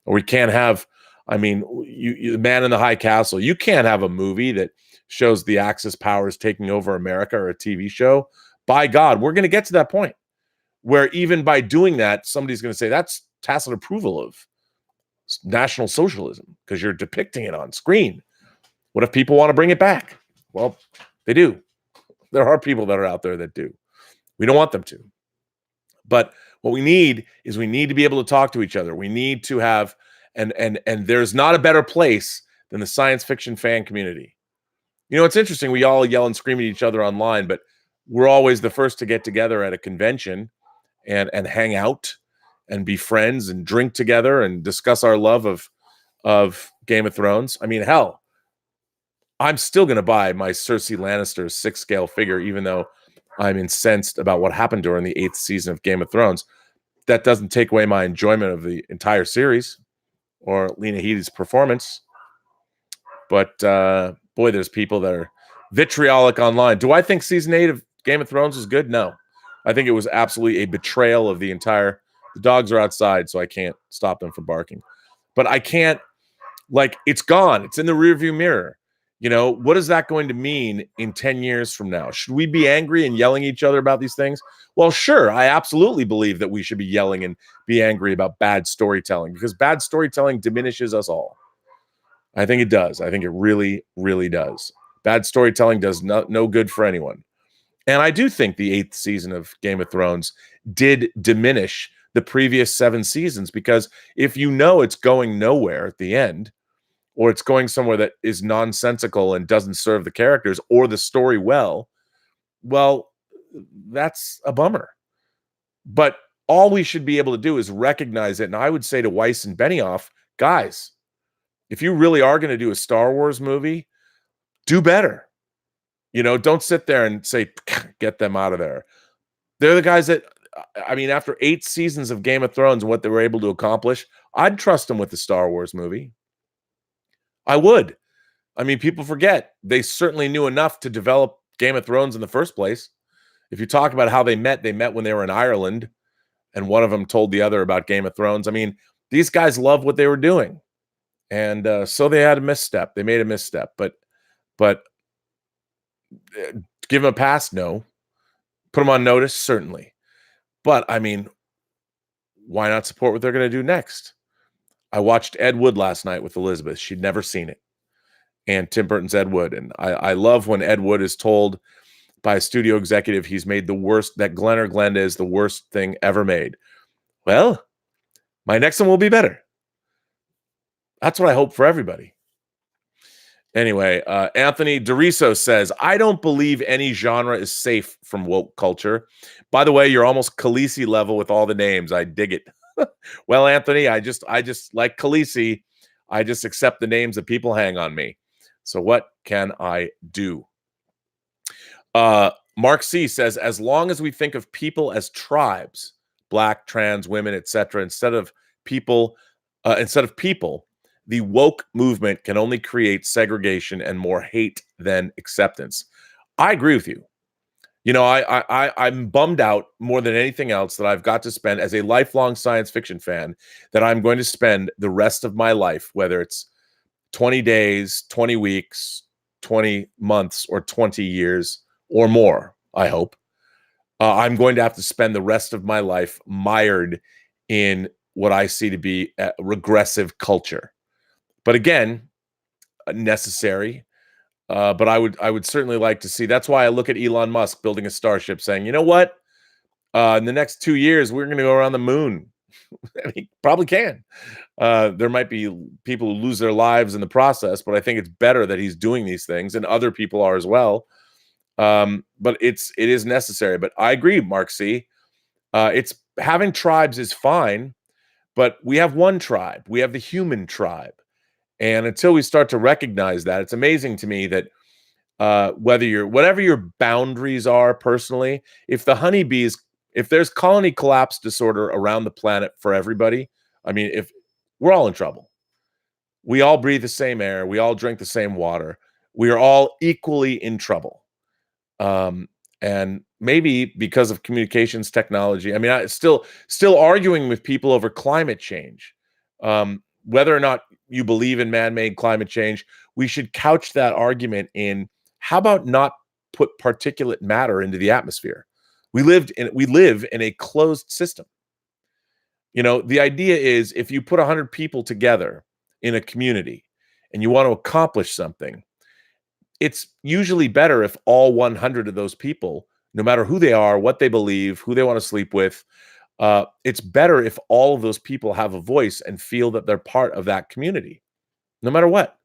or we can't have, The Man in the High Castle. You can't have a movie that shows the Axis powers taking over America, or a TV show. By God, we're going to get to that point where even by doing that, somebody's going to say that's tacit approval of National Socialism because you're depicting it on screen. What if people want to bring it back? Well, they do. There are people that are out there that do. We don't want them to. But what we need is we need to be able to talk to each other. We need to have, and there's not a better place than the science fiction fan community. It's interesting. We all yell and scream at each other online, but we're always the first to get together at a convention and hang out and be friends and drink together and discuss our love of Game of Thrones. I mean, hell, I'm still going to buy my Cersei Lannister 6-scale figure, even though I'm incensed about what happened to her in the 8th season of Game of Thrones. That doesn't take away my enjoyment of the entire series or Lena Headey's performance. But boy, there's people that are vitriolic online. Do I think season 8 of Game of Thrones was good? No. I think it was absolutely a betrayal of the dogs are outside, so I can't stop them from barking. But I can't, it's gone. It's in the rearview mirror. What is that going to mean in 10 years from now? Should we be angry and yelling at each other about these things? Well, sure. I absolutely believe that we should be yelling and be angry about bad storytelling, because bad storytelling diminishes us all. I think it does. I think it really, really does. Bad storytelling does no good for anyone. And I do think the 8th season of Game of Thrones did diminish the previous 7 seasons, because if it's going nowhere at the end, or it's going somewhere that is nonsensical and doesn't serve the characters or the story well, that's a bummer. But all we should be able to do is recognize it. And I would say to Weiss and Benioff, guys, If you really are going to do a Star Wars movie, do better. Don't sit there and say, get them out of there. They're the guys that, I mean, after 8 seasons of Game of Thrones and what they were able to accomplish, I'd trust them with the Star Wars movie. I would. I mean, people forget they certainly knew enough to develop Game of Thrones in the first place. If you talk about how they met when they were in Ireland, and one of them told the other about Game of Thrones. I mean, these guys loved what they were doing, and so they had a misstep. They made a misstep, but give them a pass? No. Put them on notice? Certainly. But I mean, why not support what they're going to do next? I watched Ed Wood last night with Elizabeth. She'd never seen it. And Tim Burton's Ed Wood. And I love when Ed Wood is told by a studio executive he's made the worst, that Glenn or Glenda is the worst thing ever made. Well, my next one will be better. That's what I hope for everybody. Anyway, Anthony DeRiso says, I don't believe any genre is safe from woke culture. By the way, you're almost Khaleesi level with all the names. I dig it. Well, Anthony, I just like Khaleesi. I just accept the names that people hang on me. So what can I do? Mark C says, as long as we think of people as tribes, black, trans, women, etc., instead of people, the woke movement can only create segregation and more hate than acceptance. I agree with you. I'm bummed out more than anything else that I've got to spend as a lifelong science fiction fan, that I'm going to spend the rest of my life, whether it's 20 days, 20 weeks, 20 months, or 20 years or more, I hope. I'm going to have to spend the rest of my life mired in what I see to be a regressive culture. But again, necessary. But I would certainly like to see. That's why I look at Elon Musk building a starship, saying, you know what? In the next 2 years, we're going to go around the moon. He probably can. There might be people who lose their lives in the process, but I think it's better that he's doing these things, and other people are as well. But it is necessary. But I agree, Mark C. It's having tribes is fine, but we have one tribe. We have the human tribe. And until we start to recognize that, it's amazing to me that whatever your boundaries are personally, if there's colony collapse disorder around the planet for everybody, I mean, if we're all in trouble. We all breathe the same air. We all drink the same water. We are all equally in trouble. And maybe because of communications technology, I mean, I still arguing with people over climate change. Whether or not you believe in man-made climate change, we should couch that argument in, how about not put particulate matter into the atmosphere? We live in a closed system. The idea is, if you put 100 people together in a community and you want to accomplish something, it's usually better if all 100 of those people, no matter who they are, what they believe, who they want to sleep with, it's better if all of those people have a voice and feel that they're part of that community, no matter what.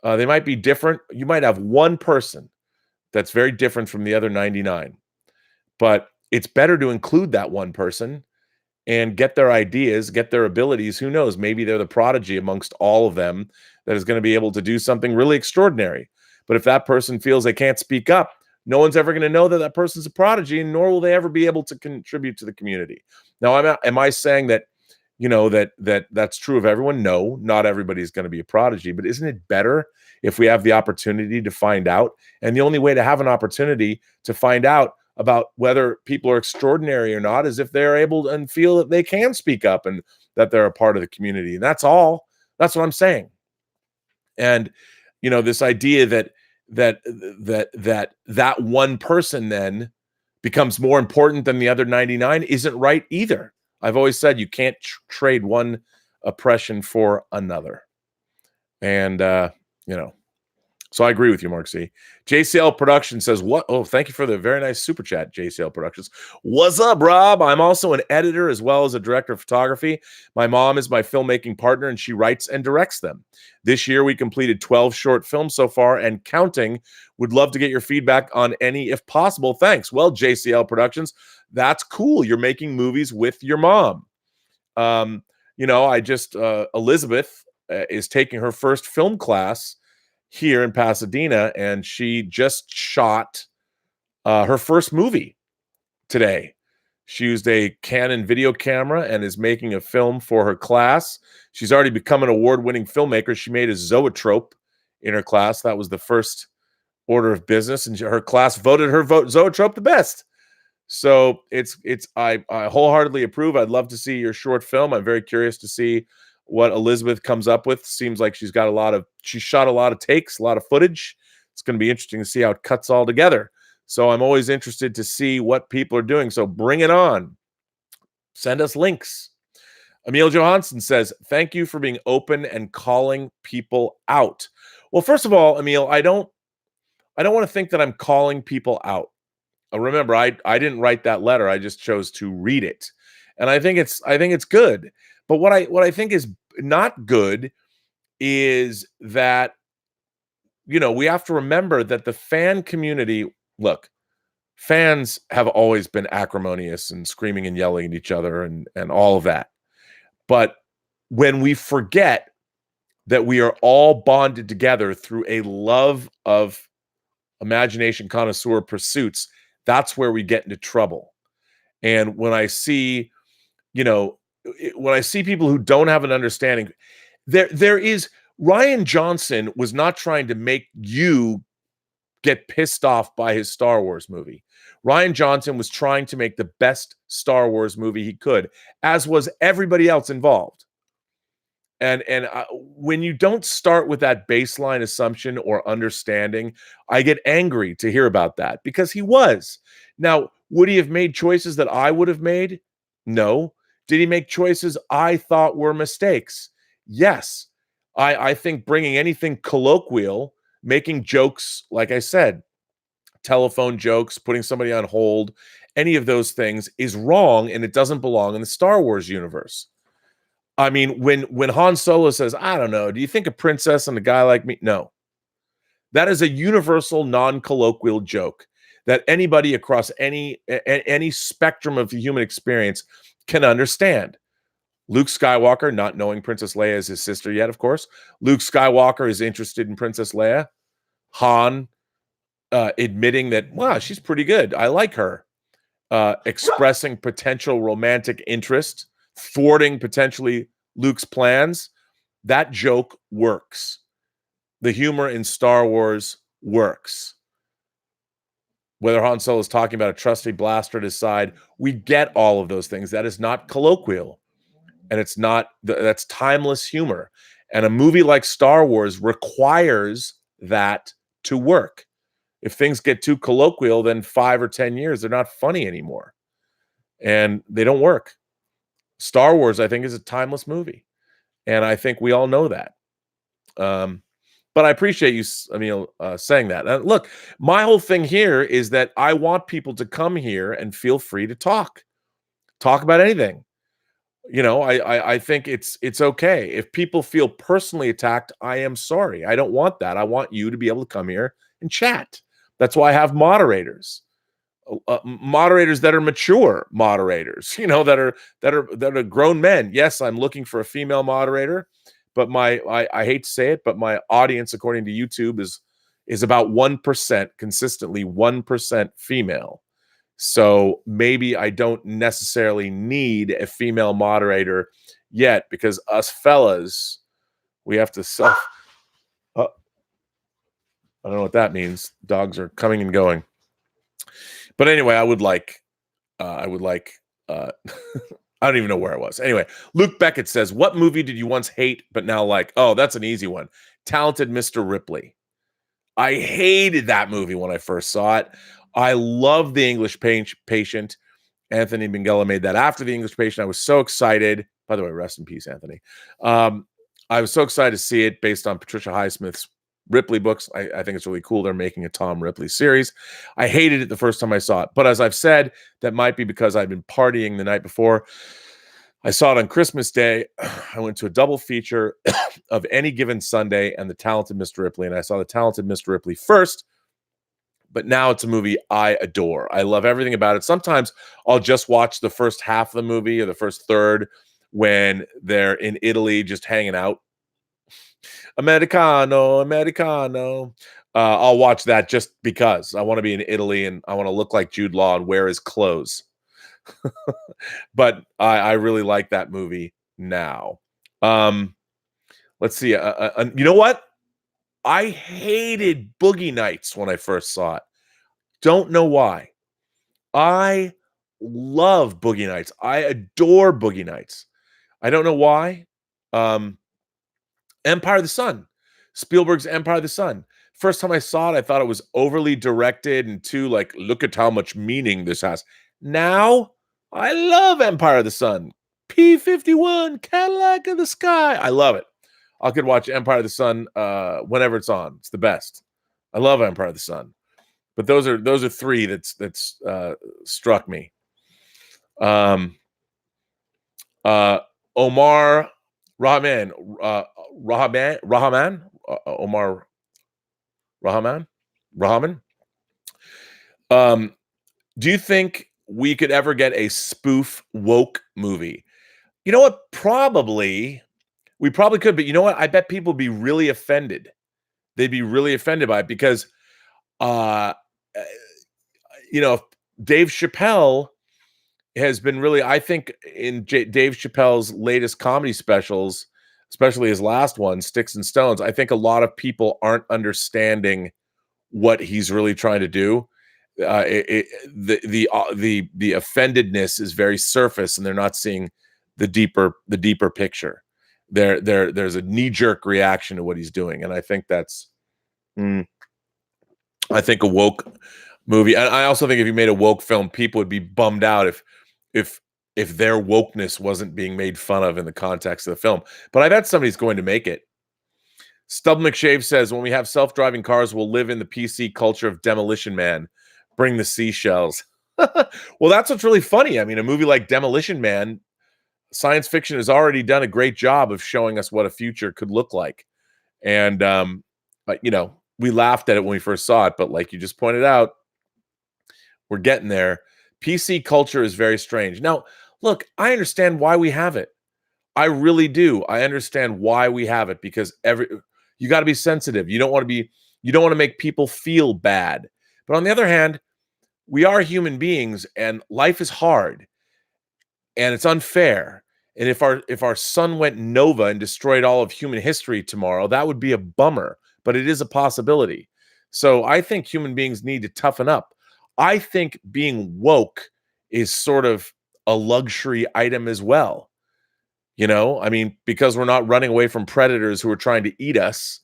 They might be different. You might have one person that's very different from the other 99, but it's better to include that one person and get their ideas, get their abilities. Who knows? Maybe they're the prodigy amongst all of them that is going to be able to do something really extraordinary. But if that person feels they can't speak up, no one's ever going to know that that person's a prodigy, nor will they ever be able to contribute to the community. Now, am I saying that, that's true of everyone? No, not everybody's going to be a prodigy, but isn't it better if we have the opportunity to find out? And the only way to have an opportunity to find out about whether people are extraordinary or not is if they're able and feel that they can speak up and that they're a part of the community. And that's all. That's what I'm saying. And, this idea that one person then becomes more important than the other 99 isn't right either. I've always said you can't trade one oppression for another. And, so I agree with you, Mark C. JCL Productions says, what? Oh, thank you for the very nice super chat, JCL Productions. What's up, Rob? I'm also an editor as well as a director of photography. My mom is my filmmaking partner, and she writes and directs them. This year, we completed 12 short films so far and counting. Would love to get your feedback on any if possible. Thanks. Well, JCL Productions, that's cool. You're making movies with your mom. Elizabeth is taking her first film class here in Pasadena, and she just shot her first movie today. She used a Canon video camera and is making a film for her class. She's already become an award-winning filmmaker. She made a zoetrope in her class. That was the first order of business, and her class voted her zoetrope the best. So I wholeheartedly approve. I'd love to see your short film. I'm very curious to see what Elizabeth comes up with. Seems like she shot a lot of takes, a lot of footage. It's going to be interesting to see how it cuts all together. So I'm always interested to see what people are doing. So bring it on. Send us links. Emil Johansson says, thank you for being open and calling people out. Well, first of all, Emil, I don't want to think that I'm calling people out. Remember, I didn't write that letter. I just chose to read it. And I think it's good. But what I think is not good is that, we have to remember that the fan community, look, fans have always been acrimonious and screaming and yelling at each other and all of that. But when we forget that we are all bonded together through a love of imagination connoisseur pursuits, that's where we get into trouble. And when I see, people who don't have an understanding, there is Rian Johnson was not trying to make you get pissed off by his Star Wars movie. Rian Johnson was trying to make the best Star Wars movie he could, as was everybody else involved. And when you don't start with that baseline assumption or understanding, I get angry to hear about that, because he was. Now, would he have made choices that I would have made? No. Did he make choices I thought were mistakes? Yes. I think bringing anything colloquial, making jokes, like I said, telephone jokes, putting somebody on hold, any of those things is wrong, and it doesn't belong in the Star Wars universe. I mean, when Han Solo says, I don't know, do you think a princess and a guy like me? No. That is a universal, non-colloquial joke that anybody across any spectrum of the human experience can understand. Luke Skywalker, not knowing Princess Leia is his sister yet, of course. Luke Skywalker is interested in Princess Leia. Han admitting that, wow, she's pretty good. I like her. Expressing potential romantic interest, thwarting potentially Luke's plans. That joke works. The humor in Star Wars works. Whether Han Solo is talking about a trusty blaster at his side, we get all of those things. That is not colloquial. And that's timeless humor. And a movie like Star Wars requires that to work. If things get too colloquial, then 5 or 10 years, they're not funny anymore. And they don't work. Star Wars, I think, is a timeless movie. And I think we all know that. But I appreciate you, Emil, saying that. Look, my whole thing here is that I want people to come here and feel free to talk about anything. I think it's okay. If people feel personally attacked, I am sorry. I don't want that. I want you to be able to come here and chat. That's why I have moderators. Moderators that are mature moderators, that are grown men. Yes, I'm looking for a female moderator, but I hate to say it, but my audience, according to YouTube, is about 1%, consistently 1% female. So maybe I don't necessarily need a female moderator yet, because us fellas, we have to I don't know what that means. Dogs are coming and going. But anyway, I would like, I don't even know where I was. Anyway, Luke Beckett says, what movie did you once hate but now like? Oh, that's an easy one. Talented Mr. Ripley. I hated that movie when I first saw it. I love The English Patient. Anthony Minghella made that after The English Patient. I was so excited. By the way, rest in peace, Anthony. I was so excited to see it based on Patricia Highsmith's Ripley books. I think it's really cool they're making a Tom Ripley series. I hated it the first time I saw it. But as I've said, that might be because I'd been partying the night before. I saw it on Christmas Day. I went to a double feature of Any Given Sunday and The Talented Mr. Ripley. And I saw The Talented Mr. Ripley first. But now it's a movie I adore. I love everything about it. Sometimes I'll just watch the first half of the movie or the first third when they're in Italy just hanging out Americano, Americano. I'll watch that just because I want to be in Italy and I want to look like Jude Law and wear his clothes. But I really like that movie now. Let's see. You know what? I hated Boogie Nights when I first saw it. Don't know why. I love Boogie Nights. I adore Boogie Nights. I don't know why. Empire of the Sun. Spielberg's Empire of the Sun. First time I saw it, I thought it was overly directed and too like, look at how much meaning this has. Now, I love Empire of the Sun. P-51, Cadillac in the sky. I love it. I could watch Empire of the Sun whenever it's on. It's the best. I love Empire of the Sun. But those are three that's struck me. Omar Rahman, Omar Rahman. Do you think we could ever get a spoof woke movie? You know what? We probably could, but you know what? I bet people would be really offended. They'd be really offended by it because, Dave Chappelle has been really, I think, in Dave Chappelle's latest comedy specials, especially his last one, Sticks and Stones, I think a lot of people aren't understanding what he's really trying to do. The offendedness is very surface, and they're not seeing the deeper picture. There's a knee-jerk reaction to what he's doing, and I think that's, I think a woke movie. And I also think if you made a woke film, people would be bummed out if their wokeness wasn't being made fun of in the context of the film. But I bet somebody's going to make it. Stub McShave says, when we have self-driving cars, we'll live in the PC culture of Demolition Man. Bring the seashells. Well, that's what's really funny. I mean, a movie like Demolition Man, science fiction has already done a great job of showing us what a future could look like. And, we laughed at it when we first saw it, but like you just pointed out, we're getting there. PC culture is very strange. Now, look, I understand why we have it. I really do. I understand why we have it because you got to be sensitive. You don't want to make people feel bad. But on the other hand, we are human beings and life is hard and it's unfair. And if our sun went nova and destroyed all of human history tomorrow, that would be a bummer, but it is a possibility. So I think human beings need to toughen up. I think being woke is sort of a luxury item as well. I mean, because we're not running away from predators who are trying to eat us,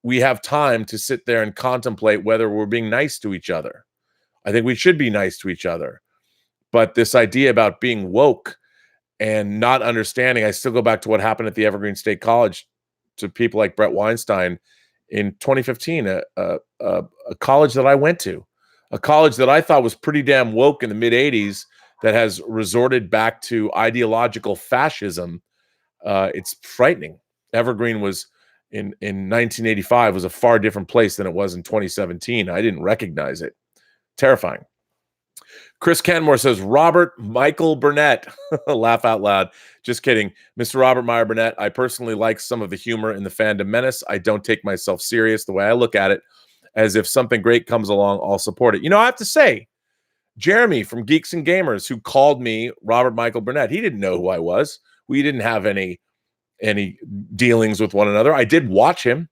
we have time to sit there and contemplate whether we're being nice to each other. I think we should be nice to each other. But this idea about being woke and not understanding, I still go back to what happened at the Evergreen State College to people like Brett Weinstein in 2015, a college that I went to, a college that I thought was pretty damn woke in the mid-'80s that has resorted back to ideological fascism. It's frightening. Evergreen was in 1985 was a far different place than it was in 2017. I didn't recognize it. Terrifying. Chris Canmore says, Robert Michael Burnett. Laugh out loud. Just kidding. Mr. Robert Meyer Burnett, I personally like some of the humor in the Fandom Menace. I don't take myself serious. The way I look at it, as if something great comes along, I'll support it. I have to say, Jeremy from Geeks and Gamers, who called me Robert Michael Burnett, he didn't know who I was. We didn't have any dealings with one another. I did watch him,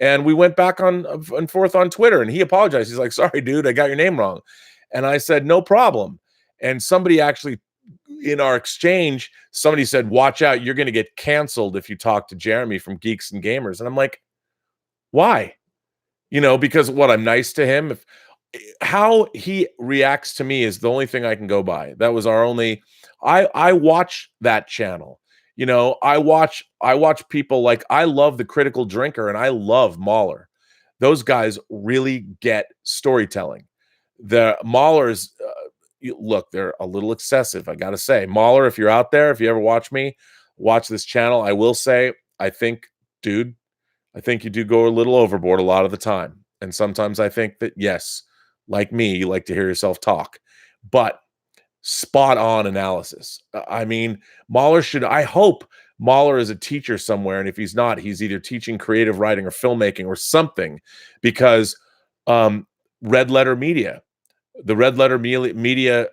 and we went back and forth on Twitter, and he apologized. He's like, sorry, dude, I got your name wrong. And I said, no problem. And somebody actually, in our exchange, somebody said, watch out, you're going to get canceled if you talk to Jeremy from Geeks and Gamers. And I'm like, why? Because I'm nice to him. How he reacts to me is the only thing I can go by. That was our only, I watch that channel. I watch people like, I love The Critical Drinker and I love Mahler. Those guys really get storytelling. The Mahlers, look, they're a little excessive, I gotta say. Mahler, if you're out there, if you ever watch this channel, I will say, I think you do go a little overboard a lot of the time. And sometimes I think that, yes, like me, you like to hear yourself talk. But spot on analysis. I mean, Mahler should, I hope Mahler is a teacher somewhere. And if he's not, he's either teaching creative writing or filmmaking or something, because Red Letter Media, the Red Letter Media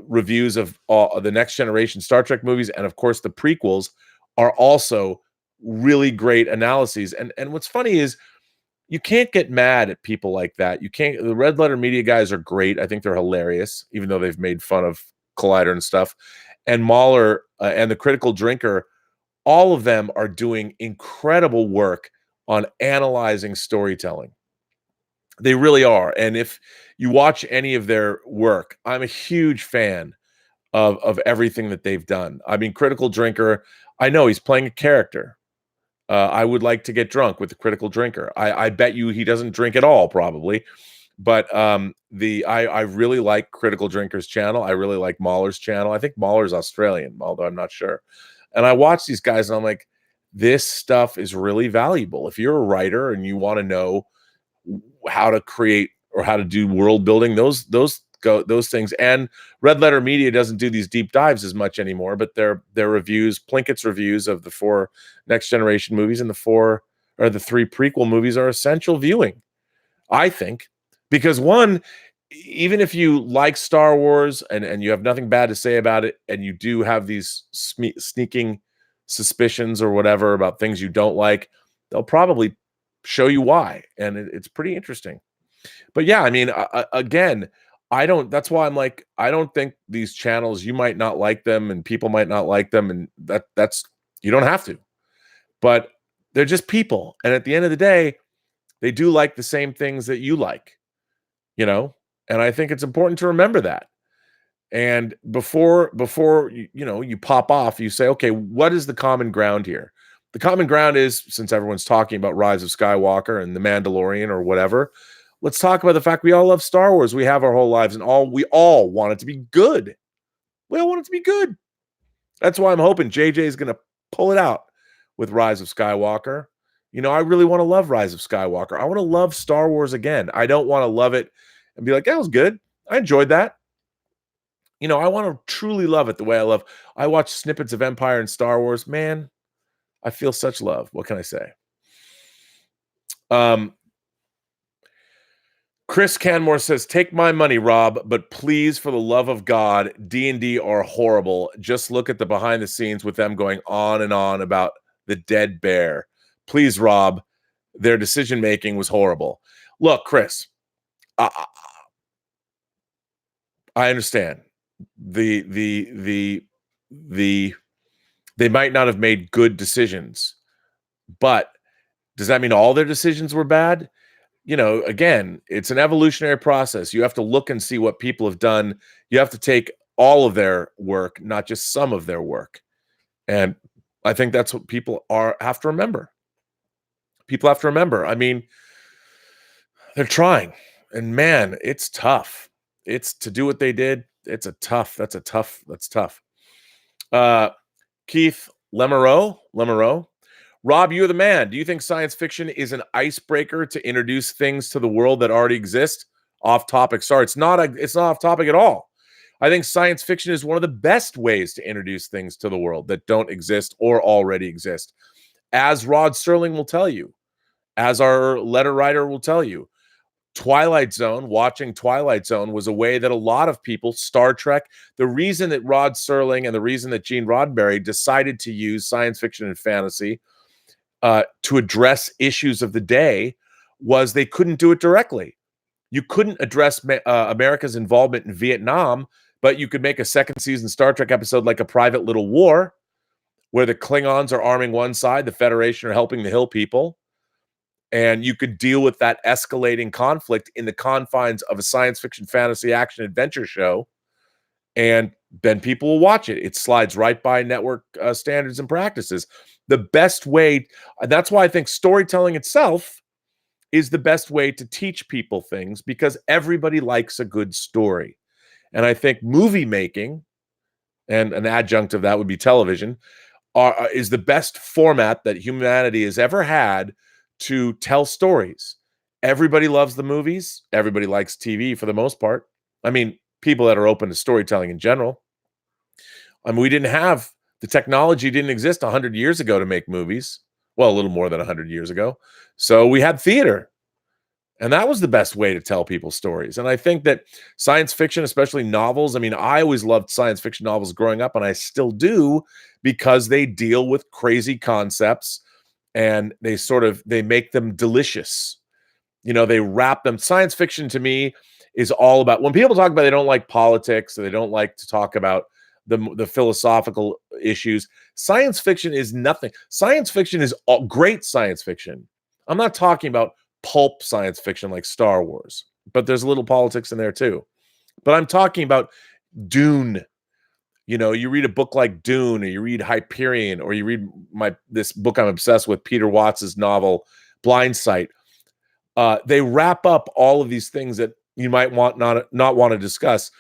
reviews of the Next Generation Star Trek movies, and of course the prequels, are also really great analyses. And what's funny is, you can't get mad at people like that. You can't. The Red Letter Media guys are great. I think they're hilarious, even though they've made fun of Collider and stuff. And Mahler and the Critical Drinker, all of them are doing incredible work on analyzing storytelling. They really are. And if you watch any of their work, I'm a huge fan of everything that they've done. I mean, Critical Drinker, I know he's playing a character. I would like to get drunk with the Critical Drinker. I bet you he doesn't drink at all, probably. But I really like Critical Drinker's channel. I really like Mahler's channel. I think Mahler's Australian, although I'm not sure. And I watch these guys and I'm like, this stuff is really valuable. If you're a writer and you want to know how to create or how to do world building, those things. And Red Letter Media doesn't do these deep dives as much anymore, but their reviews, Plinkett's reviews of the 4 Next Generation movies and the 3 prequel movies are essential viewing, I think, because one, even if you like Star Wars and you have nothing bad to say about it, and you do have these sneaking suspicions or whatever about things you don't like, they'll probably show you why, and it's pretty interesting. But yeah, I mean, again, that's why I'm like, I don't think these channels, you might not like them and people might not like them, and that's, you don't have to, but they're just people. And at the end of the day, they do like the same things that you like, and I think it's important to remember that. And before you pop off, you say, okay, what is the common ground here? The common ground is, since everyone's talking about Rise of Skywalker and The Mandalorian or whatever, let's talk about the fact we all love Star Wars. We have our whole lives, and we all want it to be good. We all want it to be good. That's why I'm hoping JJ is going to pull it out with Rise of Skywalker. I really want to love Rise of Skywalker. I want to love Star Wars again. I don't want to love it and be like, that was good. I enjoyed that. I want to truly love it the way I watch snippets of Empire and Star Wars. Man, I feel such love. What can I say? Chris Canmore says, take my money, Rob, but please, for the love of God, D&D are horrible. Just look at the behind the scenes with them going on and on about the dead bear. Please, Rob, their decision-making was horrible. Look, Chris, I understand. They might not have made good decisions, but does that mean all their decisions were bad? Again, it's an evolutionary process. You have to look and see what people have done. You have to take all of their work, not just some of their work. And I think that's what people have to remember. People have to remember. I mean, they're trying, and man, it's tough. It's to do what they did. That's tough. Keith Lemereau. Rob, you're the man. Do you think science fiction is an icebreaker to introduce things to the world that already exist? Off topic. Sorry, it's not off topic at all. I think science fiction is one of the best ways to introduce things to the world that don't exist or already exist. As Rod Serling will tell you, as our letter writer will tell you, watching Twilight Zone was a way that a lot of people, Star Trek, the reason that Rod Serling and the reason that Gene Roddenberry decided to use science fiction and fantasy to address issues of the day was they couldn't do it directly. You couldn't address America's involvement in Vietnam, but you could make a second season Star Trek episode like A Private Little War, where the Klingons are arming one side, the Federation are helping the Hill people. And you could deal with that escalating conflict in the confines of a science fiction, fantasy, action, adventure show. And then people will watch it. It slides right by network standards and practices. The best way, and that's why I think storytelling itself is the best way to teach people things, because everybody likes a good story. And I think movie making, and an adjunct of that would be television, is the best format that humanity has ever had to tell stories. Everybody loves the movies. Everybody likes TV for the most part. I mean, people that are open to storytelling in general. I mean, the technology didn't exist 100 years ago to make movies. Well, a little more than 100 years ago. So we had theater. And that was the best way to tell people stories. And I think that science fiction, especially novels, I mean, I always loved science fiction novels growing up, and I still do, because they deal with crazy concepts and they make them delicious. They wrap them. Science fiction to me is all about, when people talk about they don't like politics or they don't like to talk about the philosophical issues, science fiction is nothing. Science fiction is great science fiction. I'm not talking about pulp science fiction like Star Wars, but there's a little politics in there too. But I'm talking about Dune. You read a book like Dune, or you read Hyperion, or you read this book I'm obsessed with, Peter Watts's novel Blind Sight. They wrap up all of these things that you might not want to discuss,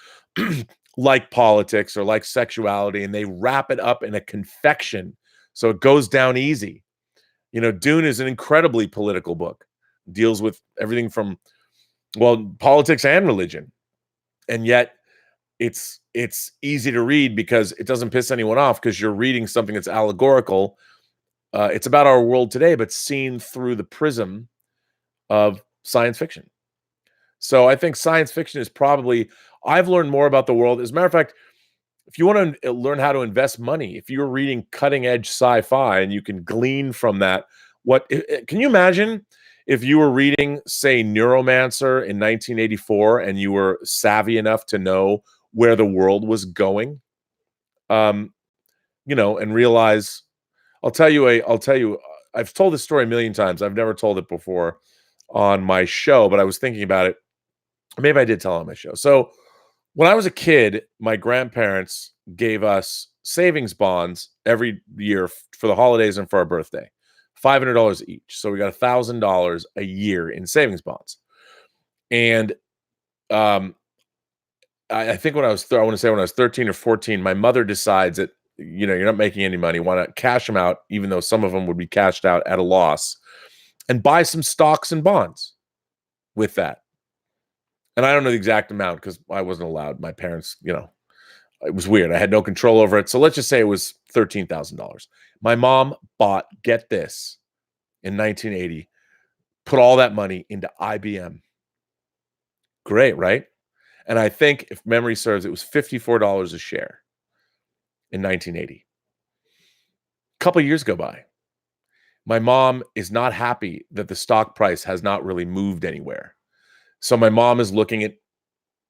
like politics or like sexuality, and they wrap it up in a confection so it goes down easy. Dune is an incredibly political book. Deals with everything from, politics and religion, and yet it's easy to read because it doesn't piss anyone off, because you're reading something that's allegorical. It's about our world today, but seen through the prism of science fiction. So I think science fiction is probably, I've learned more about the world. As a matter of fact, if you want to learn how to invest money, if you're reading cutting edge sci-fi and you can glean from that, can you imagine if you were reading, say, Neuromancer in 1984 and you were savvy enough to know where the world was going, and realize, I'll tell you, I've told this story a million times. I've never told it before on my show, but I was thinking about it. Maybe I did tell it on my show. So when I was a kid, my grandparents gave us savings bonds every year for the holidays and for our birthday. $500 each. So we got $1,000 a year in savings bonds. And I think when I was 13 or 14, my mother decides that, you're not making any money. Why not cash them out, even though some of them would be cashed out at a loss, and buy some stocks and bonds with that. And I don't know the exact amount because I wasn't allowed. My parents, it was weird. I had no control over it. So let's just say it was $13,000. My mom bought, get this, in 1980, put all that money into IBM. Great, right? And I think, if memory serves, it was $54 a share in 1980. A couple of years go by. My mom is not happy that the stock price has not really moved anywhere. So my mom is looking at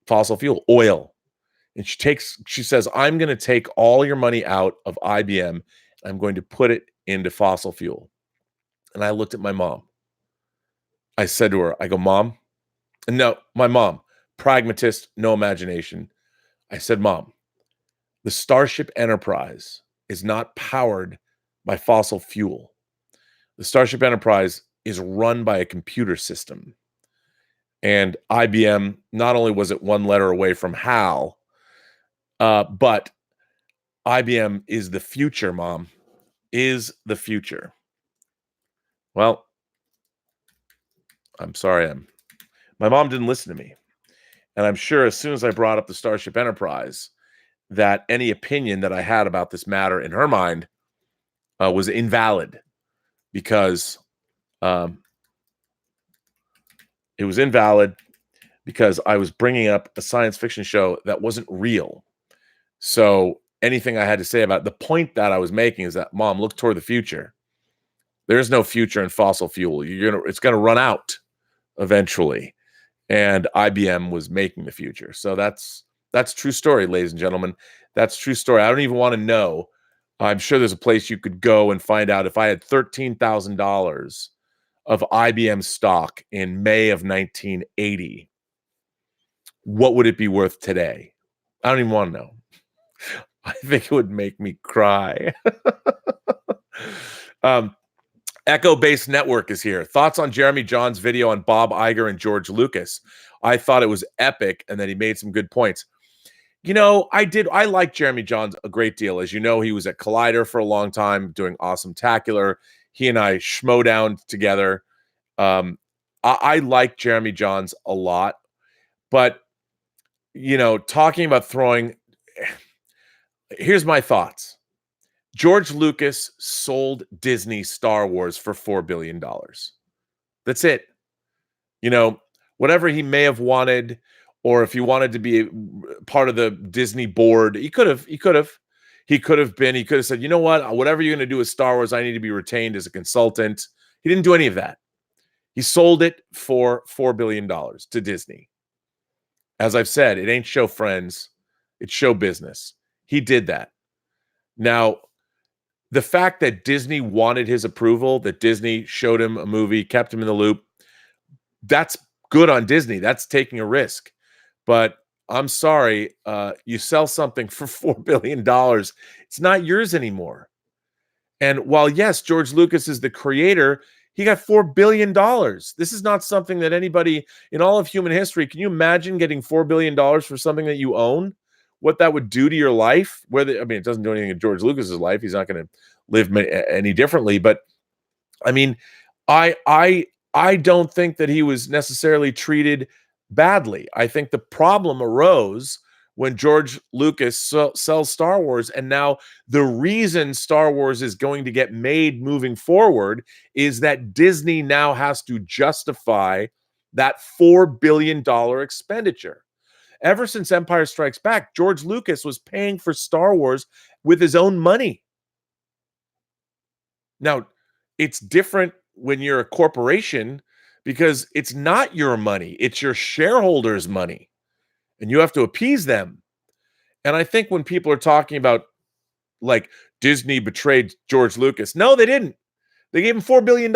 fossil fuel, oil. And she says, I'm going to take all your money out of IBM. I'm going to put it into fossil fuel. And I looked at my mom. I said to her, I go, Mom, no, my mom, pragmatist, no imagination. I said, Mom, the Starship Enterprise is not powered by fossil fuel. The Starship Enterprise is run by a computer system. And IBM, not only was it one letter away from HAL, but IBM is the future, Mom, is the future. Well, I'm sorry. My mom didn't listen to me. And I'm sure as soon as I brought up the Starship Enterprise, that any opinion that I had about this matter in her mind was invalid, because it was invalid because I was bringing up a science fiction show that wasn't real. So anything I had to say about the point that I was making is that, Mom, look toward the future. There's no future in fossil fuel. It's going to run out eventually. And IBM was making the future. So that's true story, ladies and gentlemen. That's true story. I don't even want to know. I'm sure there's a place you could go and find out, if I had $13,000 of IBM stock in May of 1980, what would it be worth today? I don't even want to know. I think it would make me cry. Echo-based Network is here. Thoughts on Jeremy John's video on Bob Iger and George Lucas? I thought it was epic and that he made some good points. I like Jeremy John a great deal. As you know, he was at Collider for a long time doing Awesome Tacular. He and I schmo down together. I like Jeremy Johns a lot, but talking about throwing. Here's my thoughts. George Lucas sold Disney Star Wars for $4 billion. That's it. Whatever he may have wanted, or if he wanted to be part of the Disney board, he could have said, you know what, whatever you're going to do with Star Wars, I need to be retained as a consultant. He didn't do any of that. He sold it for $4 billion to Disney. As I've said, it ain't show friends, it's show business. He did that. Now, the fact that Disney wanted his approval, that Disney showed him a movie, kept him in the loop, that's good on Disney. That's taking a risk. But I'm sorry, you sell something for $4 billion, it's not yours anymore. And while, yes, George Lucas is the creator, he got $4 billion. This is not something that anybody in all of human history, can you imagine getting $4 billion for something that you own? What that would do to your life? It doesn't do anything in George Lucas's life. He's not going to live any differently. But I mean, I don't think that he was necessarily treated badly. I think the problem arose when George Lucas sells Star Wars, and now the reason Star Wars is going to get made moving forward is that Disney now has to justify that $4 billion expenditure. Ever since Empire Strikes Back, George Lucas was paying for Star Wars with his own money. Now, it's different when you're a corporation because it's not your money. It's your shareholders' money, and you have to appease them. And I think when people are talking about, like, Disney betrayed George Lucas, no, they didn't. They gave him $4 billion.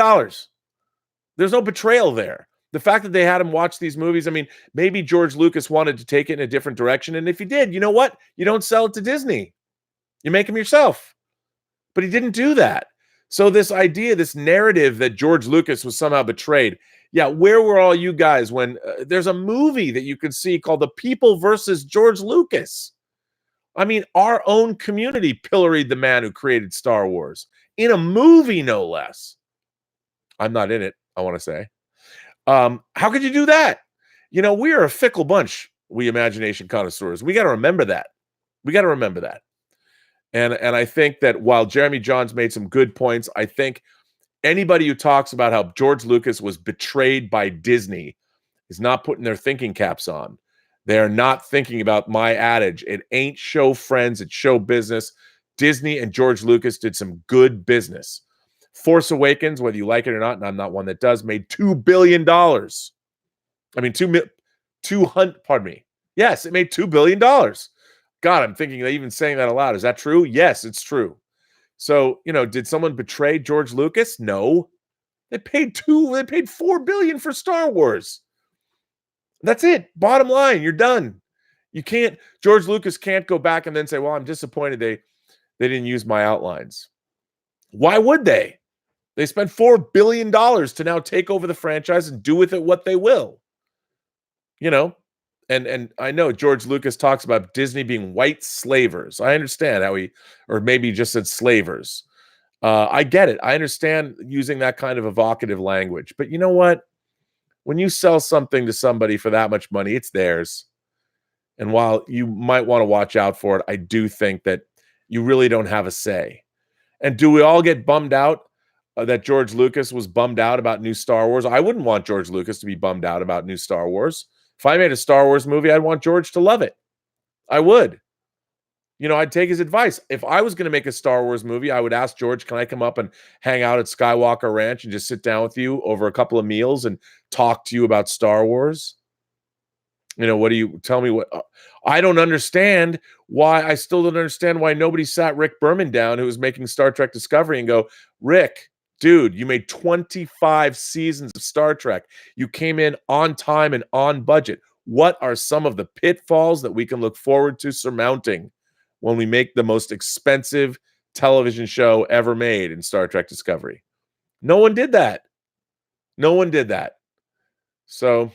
There's no betrayal there. The fact that they had him watch these movies, I mean, maybe George Lucas wanted to take it in a different direction. And if he did, you know what? You don't sell it to Disney. You make them yourself. But he didn't do that. So this idea, this narrative that George Lucas was somehow betrayed. Yeah, where were all you guys when there's a movie that you could see called The People versus George Lucas? I mean, our own community pilloried the man who created Star Wars in a movie, no less. I'm not in it, I want to say. How could you do that? We are a fickle bunch, we imagination connoisseurs. We got to remember that. And I think that while Jeremy Jahns made some good points, I think anybody who talks about how George Lucas was betrayed by Disney is not putting their thinking caps on. They're not thinking about my adage. It ain't show friends, it's show business. Disney and George Lucas did some good business. Force Awakens, whether you like it or not, and I'm not one that does, made $2 billion. I mean, 200, pardon me. Yes, it made $2 billion. God, I'm thinking even saying that aloud. Is that true? Yes, it's true. So, did someone betray George Lucas? No. They paid $4 billion for Star Wars. That's it. Bottom line, you're done. George Lucas can't go back and then say, well, I'm disappointed they didn't use my outlines. Why would they? They spent $4 billion to now take over the franchise and do with it what they will. And I know George Lucas talks about Disney being white slavers. I understand how or maybe he just said slavers. I get it. I understand using that kind of evocative language. But you know what? When you sell something to somebody for that much money, it's theirs. And while you might want to watch out for it, I do think that you really don't have a say. And do we all get bummed out that George Lucas was bummed out about new Star Wars? I wouldn't want George Lucas to be bummed out about new Star Wars. If I made a Star Wars movie, I'd want George to love it. I would. I'd take his advice. If I was going to make a Star Wars movie, I would ask George, can I come up and hang out at Skywalker Ranch and just sit down with you over a couple of meals and talk to you about Star Wars? What do you tell me? What I don't understand why. I still don't understand why nobody sat Rick Berman down, who was making Star Trek Discovery, and go, Rick, dude, you made 25 seasons of Star Trek. You came in on time and on budget. What are some of the pitfalls that we can look forward to surmounting when we make the most expensive television show ever made in Star Trek Discovery? No one did that. So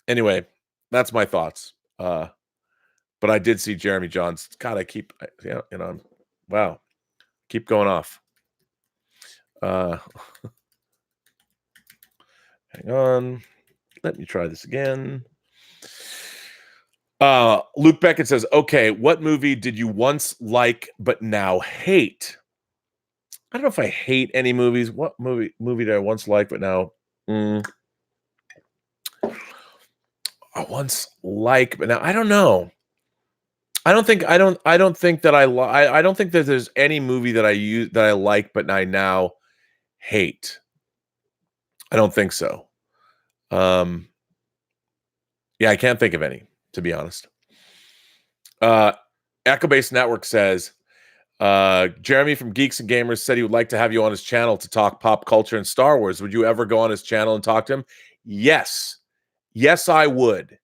anyway, that's my thoughts. But I did see Jeremy Jahns. God, I keep, wow, keep going off. Hang on. Let me try this again. Luke Beckett says, okay, what movie did you once like but now hate? I don't know if I hate any movies. What movie did I once like but now I once like but now I don't know. I don't think that I don't think that there's any movie that I like but I now hate. I don't think so. Yeah, I can't think of any, to be honest. Echo Base Network says, Jeremy from Geeks and Gamers said he would like to have you on his channel to talk pop culture and Star Wars. Would you ever go on his channel and talk to him? Yes. Yes, I would.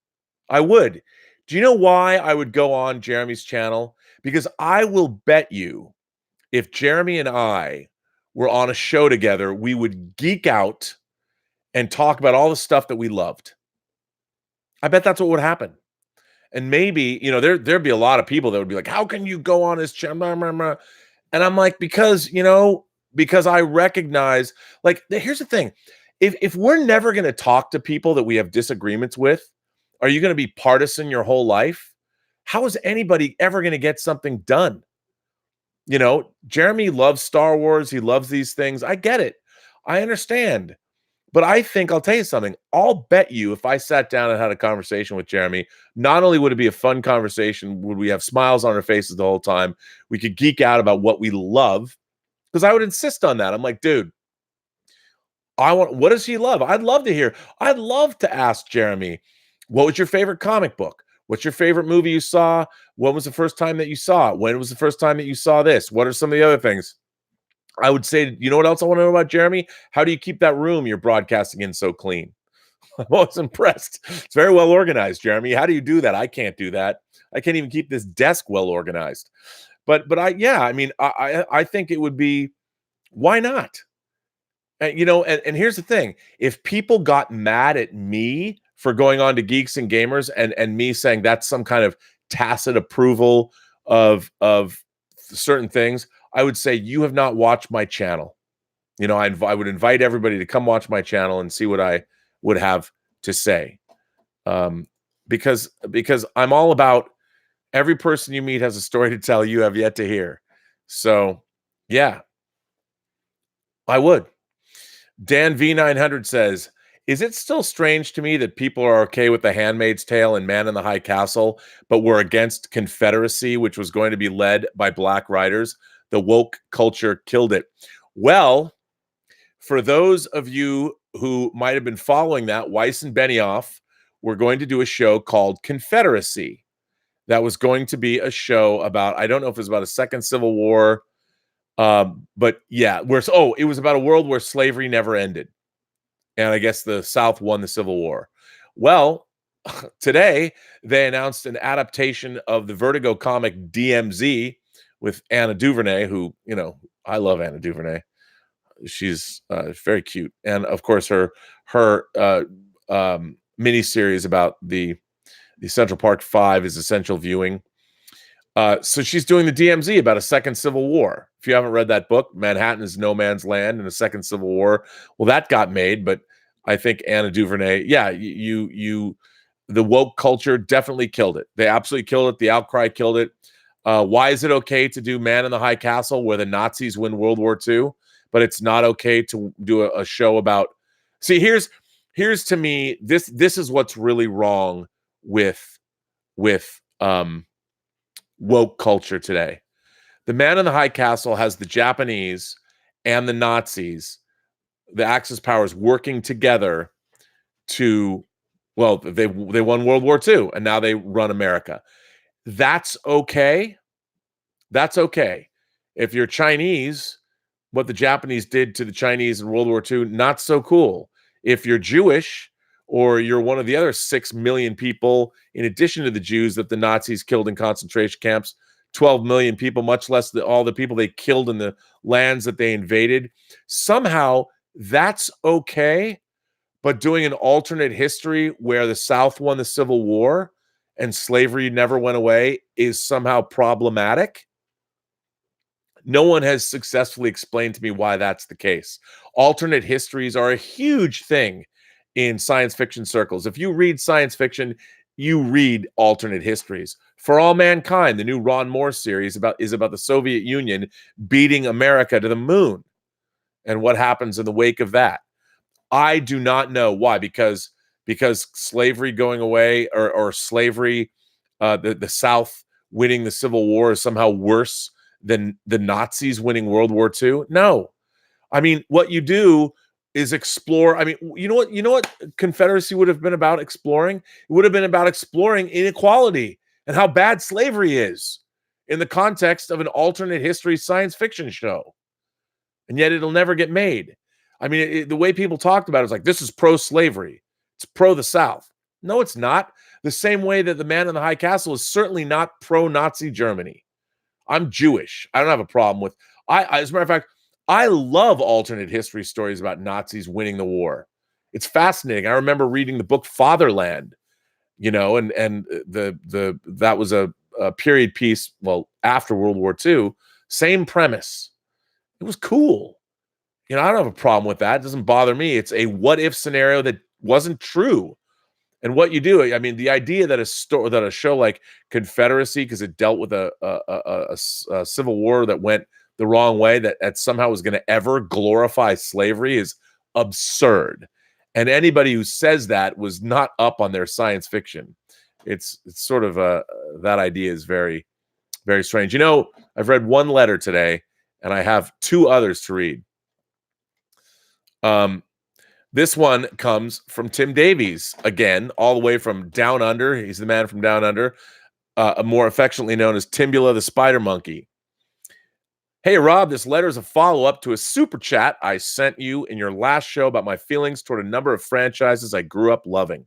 I would. Do you know why I would go on Jeremy's channel? Because I will bet you if Jeremy and I were on a show together, we would geek out and talk about all the stuff that we loved. I bet that's what would happen. And maybe, there'd be a lot of people that would be like, how can you go on his channel? And I'm like, because I recognize, like, here's the thing. If we're never going to talk to people that we have disagreements with, are you going to be partisan your whole life? How is anybody ever going to get something done? Jeremy loves Star Wars. He loves these things. I get it. I understand. But I think I'll tell you something. I'll bet you if I sat down and had a conversation with Jeremy, not only would it be a fun conversation, would we have smiles on our faces the whole time, we could geek out about what we love, because I would insist on that. I'm like, dude, what does he love? I'd love to hear. I'd love to ask Jeremy, what was your favorite comic book? What's your favorite movie you saw? When was the first time that you saw it? When was the first time that you saw this? What are some of the other things? I would say, you know what else I want to know about Jeremy? How do you keep that room you're broadcasting in so clean? I'm always impressed. It's very well organized, Jeremy. How do you do that? I can't do that. I can't even keep this desk well organized. But I think it would be, why not? And here's the thing. If people got mad at me for going on to Geeks and Gamers and me saying that's some kind of tacit approval of certain things, I would say you have not watched my channel. I would invite everybody to come watch my channel and see what I would have to say. Because I'm all about every person you meet has a story to tell you have yet to hear. So, yeah, I would. Dan V900 says, is it still strange to me that people are okay with The Handmaid's Tale and Man in the High Castle, but were against Confederacy, which was going to be led by Black writers? The woke culture killed it. Well, for those of you who might have been following that, Weiss and Benioff were going to do a show called Confederacy. That was going to be a show about, I don't know if it was about a second Civil War, but yeah, it was about a world where slavery never ended. And I guess the South won the Civil War. Well, today they announced an adaptation of the Vertigo comic DMZ with Anna DuVernay, who, I love Anna DuVernay. She's very cute. And of course, her miniseries about the Central Park 5 is essential viewing. So she's doing the DMZ about a second Civil War. If you haven't read that book, Manhattan is no man's land in a second Civil War. Well, that got made, but I think Anna DuVernay, yeah, the woke culture definitely killed it. They absolutely killed it. The outcry killed it. Why is it okay to do Man in the High Castle where the Nazis win World War II, but it's not okay to do a show about? See, here's to me, this is what's really wrong with woke culture today. The Man in the High Castle has the Japanese and the Nazis, the Axis powers, working together to, well, they won World War II and now they run America. That's okay. That's okay. If you're Chinese, what the Japanese did to the Chinese in World War II, not so cool. If you're Jewish, or you're one of the other 6 million people, in addition to the Jews that the Nazis killed in concentration camps, 12 million people, much less all the people they killed in the lands that they invaded. Somehow that's okay, but doing an alternate history where the South won the Civil War and slavery never went away is somehow problematic. No one has successfully explained to me why that's the case. Alternate histories are a huge thing in science fiction circles. If you read science fiction, you read alternate histories. For All Mankind, the new Ron Moore series is about the Soviet Union beating America to the moon and what happens in the wake of that. I do not know why, because slavery going away, or slavery, the South winning the Civil War is somehow worse than the Nazis winning World War II. No, I mean, what you do is explore. I mean, you know what Confederacy would have been about exploring? It would have been about exploring inequality and how bad slavery is in the context of an alternate history science fiction show. And yet it'll never get made. I mean, the way people talked about it is like, this is pro-slavery. It's pro the South. No, it's not. The same way that The Man in the High Castle is certainly not pro-Nazi Germany. I'm Jewish. I don't have a problem with, as a matter of fact, I love alternate history stories about Nazis winning the war. It's fascinating. I remember reading the book Fatherland, and that was a period piece, well, after World War II, same premise. It was cool. I don't have a problem with that. It doesn't bother me. It's a what if scenario that wasn't true. And what you do, I mean, the idea that a show like Confederacy, because it dealt with a civil war that went the wrong way, that somehow was going to ever glorify slavery, is absurd. And anybody who says that was not up on their science fiction. It's sort of that idea is very, very strange. I've read one letter today, and I have two others to read. This one comes from Tim Davies, again, all the way from Down Under. He's the man from Down Under, more affectionately known as Timbula the Spider Monkey. Hey, Rob, this letter is a follow-up to a super chat I sent you in your last show about my feelings toward a number of franchises I grew up loving.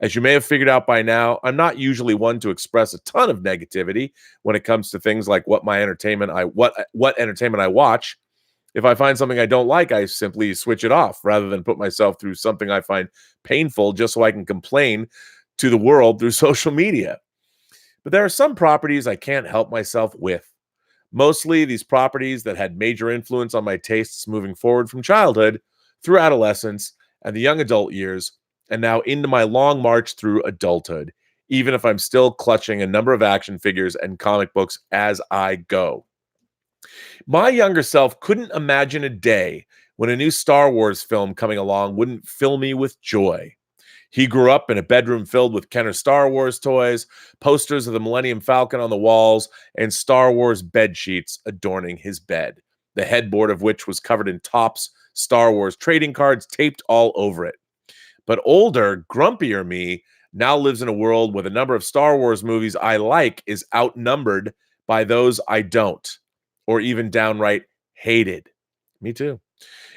As you may have figured out by now, I'm not usually one to express a ton of negativity when it comes to things like what entertainment I watch. If I find something I don't like, I simply switch it off rather than put myself through something I find painful just so I can complain to the world through social media. But there are some properties I can't help myself with. Mostly these properties that had major influence on my tastes moving forward from childhood, through adolescence, and the young adult years, and now into my long march through adulthood, even if I'm still clutching a number of action figures and comic books as I go. My younger self couldn't imagine a day when a new Star Wars film coming along wouldn't fill me with joy. He grew up in a bedroom filled with Kenner Star Wars toys, posters of the Millennium Falcon on the walls, and Star Wars bed sheets adorning his bed, the headboard of which was covered in Topps Star Wars trading cards taped all over it. But older, grumpier me now lives in a world where the number of Star Wars movies I like is outnumbered by those I don't, or even downright hated. Me too.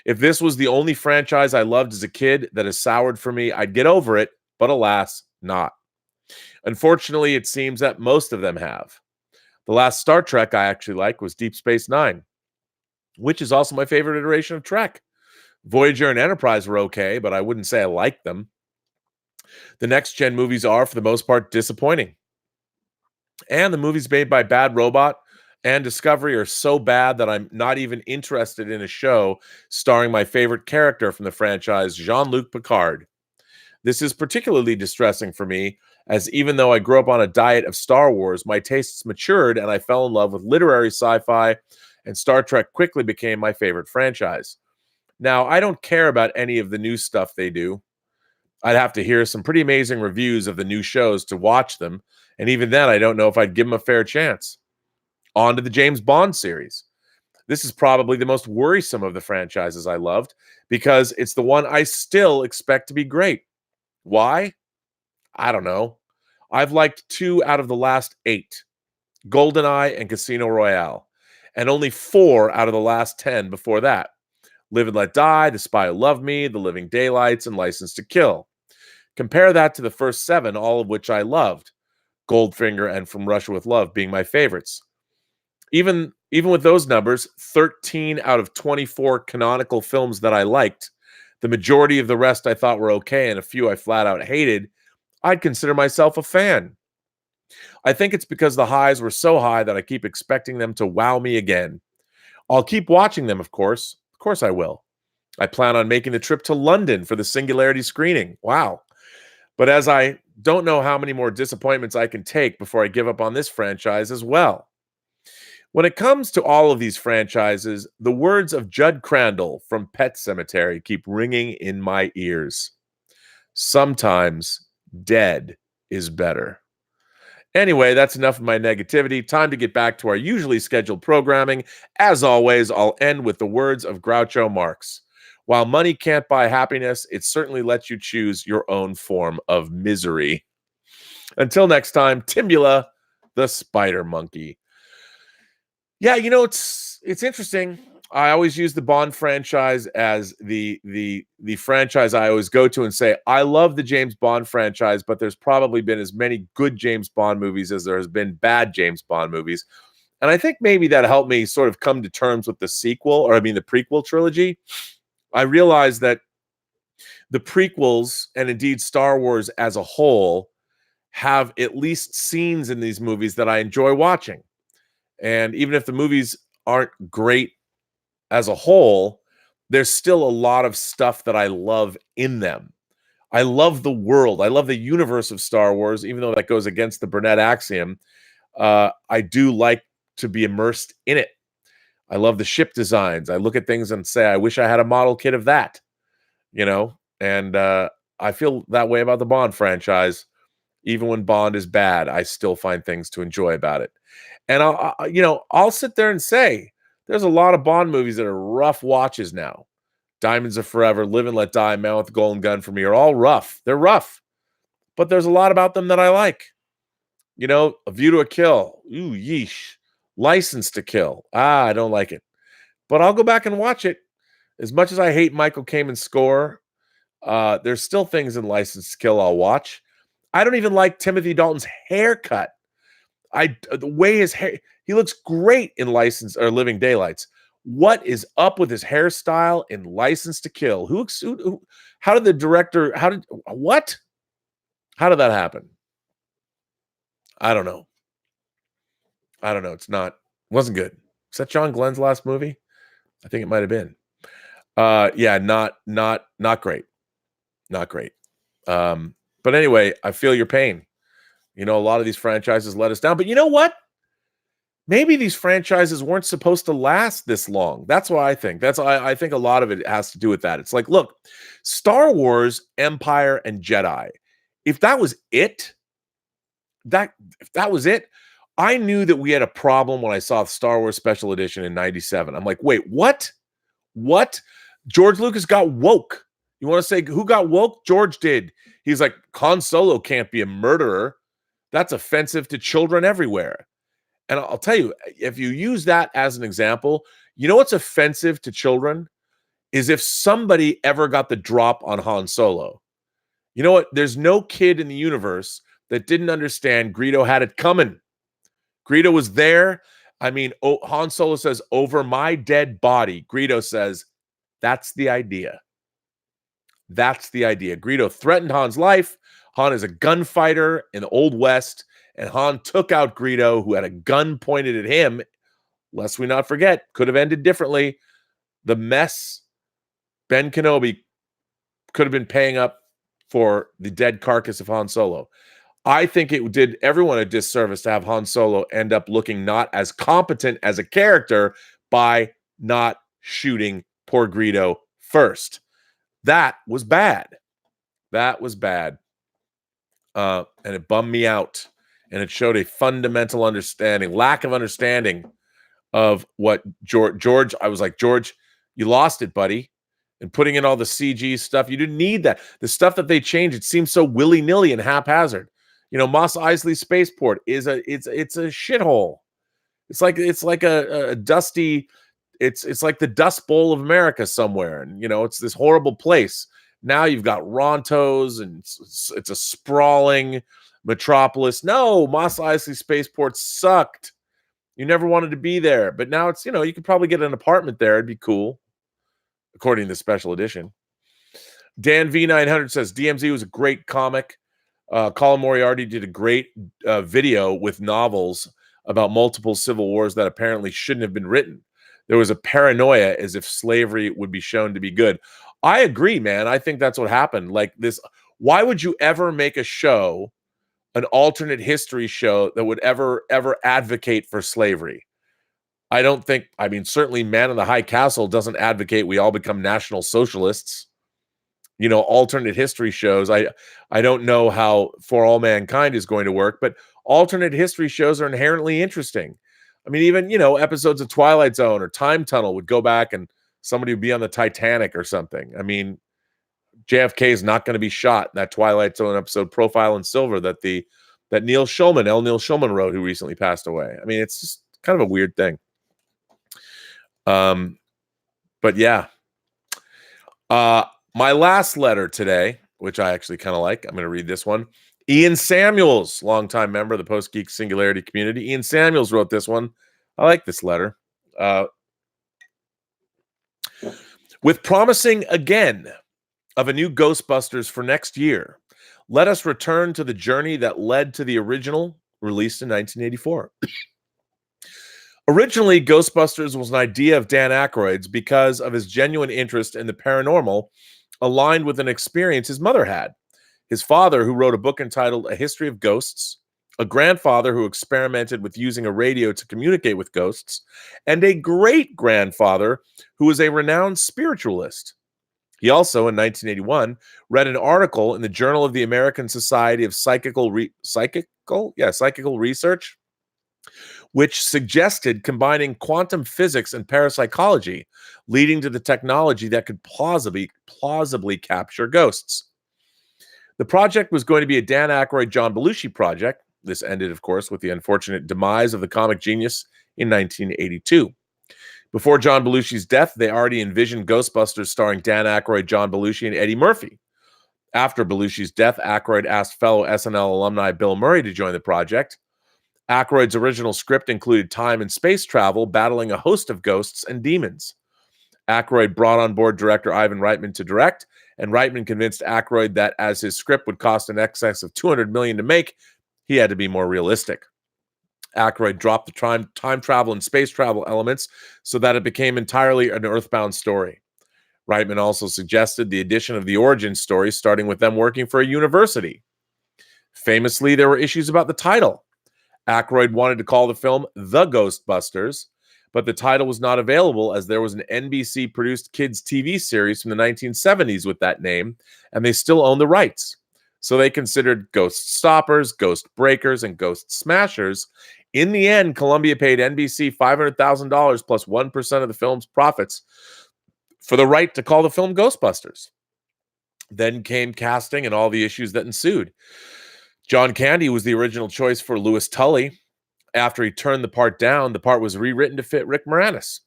If this was the only franchise I loved as a kid that has soured for me, I'd get over it, but alas, not. Unfortunately, it seems that most of them have. The last Star Trek I actually liked was Deep Space Nine, which is also my favorite iteration of Trek. Voyager and Enterprise were okay, but I wouldn't say I liked them. The next-gen movies are, for the most part, disappointing. And the movies made by Bad Robot and Discovery are so bad that I'm not even interested in a show starring my favorite character from the franchise, Jean-Luc Picard. This is particularly distressing for me, as even though I grew up on a diet of Star Wars, my tastes matured and I fell in love with literary sci-fi, and Star Trek quickly became my favorite franchise. Now, I don't care about any of the new stuff they do. I'd have to hear some pretty amazing reviews of the new shows to watch them, and even then, I don't know if I'd give them a fair chance. On to the James Bond series. This is probably the most worrisome of the franchises I loved because it's the one I still expect to be great. Why? I don't know. I've liked 2 out of the last 8, GoldenEye and Casino Royale, and only 4 out of the last 10 before that. Live and Let Die, The Spy Who Loved Me, The Living Daylights, and License to Kill. Compare that to the first 7, all of which I loved. Goldfinger and From Russia with Love being my favorites. Even with those numbers, 13 out of 24 canonical films that I liked, the majority of the rest I thought were okay, and a few I flat out hated, I'd consider myself a fan. I think it's because the highs were so high that I keep expecting them to wow me again. I'll keep watching them, of course. Of course I will. I plan on making the trip to London for the Singularity screening. Wow. But as I don't know how many more disappointments I can take before I give up on this franchise as well. When it comes to all of these franchises, the words of Judd Crandall from Pet Sematary keep ringing in my ears. Sometimes dead is better. Anyway, that's enough of my negativity. Time to get back to our usually scheduled programming. As always, I'll end with the words of Groucho Marx. While money can't buy happiness, it certainly lets you choose your own form of misery. Until next time, Timbula, the spider monkey. Yeah, it's interesting. I always use the Bond franchise as the franchise I always go to and say, I love the James Bond franchise, but there's probably been as many good James Bond movies as there has been bad James Bond movies. And I think maybe that helped me sort of come to terms with the the prequel trilogy. I realized that the prequels, and indeed Star Wars as a whole, have at least scenes in these movies that I enjoy watching. And even if the movies aren't great as a whole, there's still a lot of stuff that I love in them. I love the world. I love the universe of Star Wars, even though that goes against the Burnett axiom. I do like to be immersed in it. I love the ship designs. I look at things and say, I wish I had a model kit of that, and I feel that way about the Bond franchise. Even when Bond is bad, I still find things to enjoy about it. And I'll sit there and say, there's a lot of Bond movies that are rough watches now. Diamonds Are Forever, Live and Let Die, Man with the Golden Gun for me are all rough. They're rough. But there's a lot about them that I like. A View to a Kill. Ooh, yeesh. License to Kill. I don't like it. But I'll go back and watch it. As much as I hate Michael Kamen's score, there's still things in License to Kill I'll watch. I don't even like Timothy Dalton's haircut. The way his hair, he looks great in Living Daylights. What is up with his hairstyle in License to Kill? How did the director, what? How did that happen? I don't know. It wasn't good. Is that John Glenn's last movie? I think it might have been. Yeah, not great. Not great. But anyway, I feel your pain. A lot of these franchises let us down. But you know what? Maybe these franchises weren't supposed to last this long. That's what I think. I think a lot of it has to do with that. It's like, look, Star Wars, Empire, and Jedi. If that was it, I knew that we had a problem when I saw Star Wars Special Edition in 97. I'm like, wait, what? What? George Lucas got woke. You want to say who got woke? George did. He's like, Han Solo can't be a murderer. That's offensive to children everywhere. And I'll tell you, if you use that as an example, what's offensive to children is if somebody ever got the drop on Han Solo. You know what? There's no kid in the universe that didn't understand Greedo had it coming. Greedo was there. Han Solo says, over my dead body. Greedo says, that's the idea. That's the idea. Greedo threatened Han's life. Han is a gunfighter in the Old West, and Han took out Greedo, who had a gun pointed at him. Lest we not forget, could have ended differently. The mess Ben Kenobi could have been paying up for the dead carcass of Han Solo. I think it did everyone a disservice to have Han Solo end up looking not as competent as a character by not shooting poor Greedo first. That was bad. That was bad. And it bummed me out. And it showed a fundamental lack of understanding of what George, I was like, George, you lost it, buddy. And putting in all the CG stuff, you didn't need that. The stuff that they changed, it seems so willy-nilly and haphazard. Mos Eisley Spaceport is it's a shithole. It's like a dusty, it's like the Dust Bowl of America somewhere. And it's this horrible place. Now you've got Rontos, and it's a sprawling metropolis. No, Mos Eisley Spaceport sucked. You never wanted to be there. But now it's, you could probably get an apartment there. It'd be cool, according to the special edition. Dan V900 says, DMZ was a great comic. Colin Moriarty did a great video with novels about multiple civil wars that apparently shouldn't have been written. There was a paranoia as if slavery would be shown to be good. I agree, man. I think that's what happened. Like this Why would you ever make a show, an alternate history show, that would ever advocate for slavery? I don't think, I mean, certainly Man in the High Castle doesn't advocate we all become National Socialists. You know, alternate history shows, I don't know how For All Mankind is going to work, but alternate history shows are inherently interesting. I mean, even, you know, episodes of Twilight Zone or Time Tunnel would go back and somebody would be on the Titanic or something. I mean, JFK is not going to be shot in that Twilight Zone episode, Profile in Silver, that Neil Schulman wrote, who recently passed away. I mean, it's just kind of a weird thing. But yeah. My last letter today, which I actually kind of like, I'm going to read this one. Ian Samuels, longtime member of the Post-Geek Singularity community. Ian Samuels wrote this one. I like this letter. With promising again of a new Ghostbusters for next year, let us return to the journey that led to the original, released in 1984. Originally, Ghostbusters was an idea of Dan Aykroyd's because of his genuine interest in the paranormal, aligned with an experience his mother had. His father, who wrote a book entitled A History of Ghosts, a grandfather who experimented with using a radio to communicate with ghosts, and a great-grandfather who was a renowned spiritualist. He also, in 1981, read an article in the Journal of the American Society of Psychical Research, which suggested combining quantum physics and parapsychology, leading to the technology that could plausibly capture ghosts. The project was going to be a Dan Aykroyd, John Belushi project. This ended, of course, with the unfortunate demise of the comic genius in 1982. Before John Belushi's death, they already envisioned Ghostbusters starring Dan Aykroyd, John Belushi, and Eddie Murphy. After Belushi's death, Aykroyd asked fellow SNL alumni Bill Murray to join the project. Aykroyd's original script included time and space travel, battling a host of ghosts and demons. Aykroyd brought on board director Ivan Reitman to direct, and Reitman convinced Aykroyd that as his script would cost in excess of $200 million to make, he had to be more realistic. Aykroyd dropped the time travel and space travel elements so that it became entirely an Earthbound story. Reitman also suggested the addition of the origin story, starting with them working for a university. Famously, there were issues about the title. Aykroyd wanted to call the film The Ghostbusters, but the title was not available as there was an NBC-produced kids' TV series from the 1970s with that name, and they still owned the rights. So they considered Ghost Stoppers, Ghost Breakers, and Ghost Smashers. In the end, Columbia paid NBC $500,000 plus 1% of the film's profits for the right to call the film Ghostbusters. Then came casting and all the issues that ensued. John Candy was the original choice for Louis Tully. After he turned the part down, the part was rewritten to fit Rick Moranis.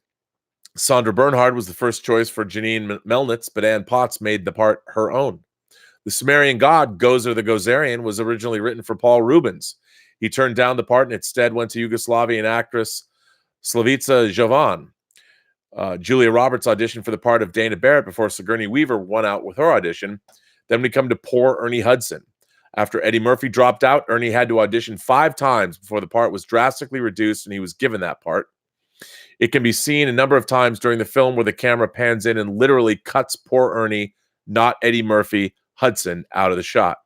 Sandra Bernhard was the first choice for Janine Melnitz, but Ann Potts made the part her own. The Sumerian god, Gozer the Gozerian, was originally written for Paul Rubens. He turned down the part and instead went to Yugoslavian actress Slavica Jovan. Julia Roberts auditioned for the part of Dana Barrett before Sigourney Weaver won out with her audition. Then we come to poor Ernie Hudson. After Eddie Murphy dropped out, Ernie had to audition 5 times before the part was drastically reduced and he was given that part. It can be seen a number of times during the film where the camera pans in and literally cuts poor Ernie, not Eddie Murphy, Hudson, out of the shot.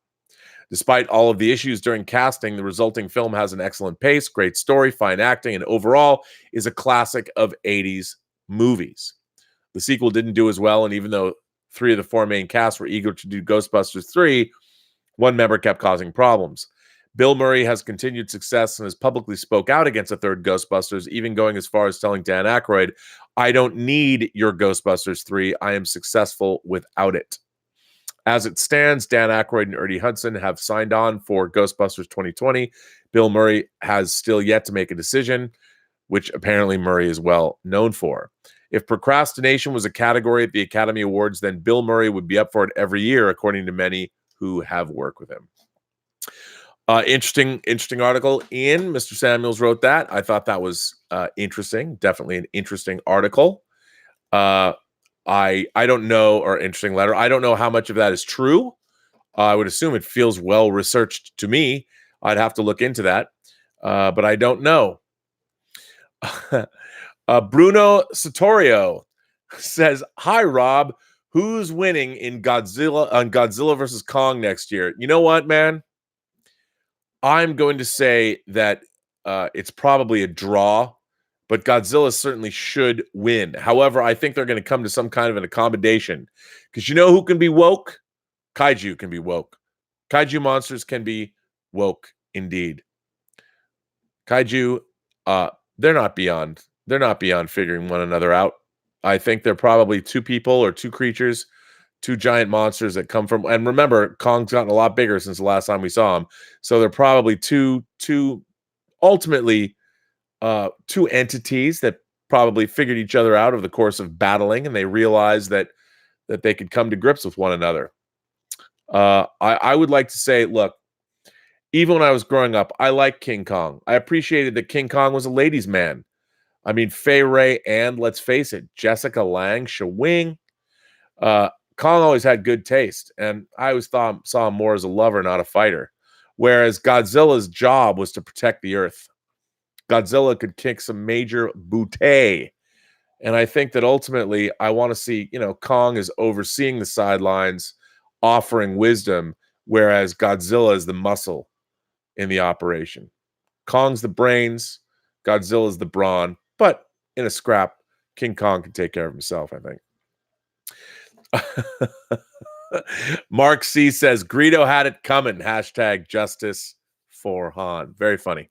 Despite all of the issues during casting, the resulting film has an excellent pace, great story, fine acting, and overall is a classic of 80s movies. The sequel didn't do as well, and even though 3 of the 4 main cast were eager to do Ghostbusters 3, one member kept causing problems. Bill Murray has continued success and has publicly spoke out against a third Ghostbusters, even going as far as telling Dan Aykroyd, "I don't need your Ghostbusters 3. I am successful without it." As it stands, Dan Aykroyd and Ernie Hudson have signed on for Ghostbusters 2020. Bill Murray has still yet to make a decision, which apparently Murray is well known for. If procrastination was a category at the Academy Awards, then Bill Murray would be up for it every year, according to many who have worked with him. Interesting article. Ian, Mr. Samuels wrote that. I thought that was interesting. Definitely an interesting article. I don't know, or interesting letter. I don't know how much of that is true. I would assume it feels well researched to me. I'd have to look into that, but I don't know. Bruno Satorio says, "Hi, Rob. Who's winning in Godzilla versus Kong next year? You know what, man? I'm going to say that it's probably a draw, but Godzilla certainly should win. However, I think they're going to come to some kind of an accommodation, because you know who can be woke? Kaiju can be woke. Kaiju monsters can be woke indeed. Kaiju, they're not beyond figuring one another out. I think they're probably two people or two creatures, two giant monsters that come from, and remember, Kong's gotten a lot bigger since the last time we saw him. So they're probably ultimately two entities that probably figured each other out over the course of battling, and they realized that they could come to grips with one another. I would like to say, look, even when I was growing up, I liked King Kong. I appreciated that King Kong was a ladies' man. I mean, Fay Wray and, let's face it, Jessica Lange, Shawing. Kong always had good taste, and I always saw him more as a lover, not a fighter. Whereas Godzilla's job was to protect the Earth. Godzilla could kick some major bootay. And I think that ultimately I want to see, Kong is overseeing the sidelines, offering wisdom, whereas Godzilla is the muscle in the operation. Kong's the brains, Godzilla's the brawn, but in a scrap, King Kong can take care of himself, I think. Mark C says, Greedo had it coming. # justice for Han. Very funny.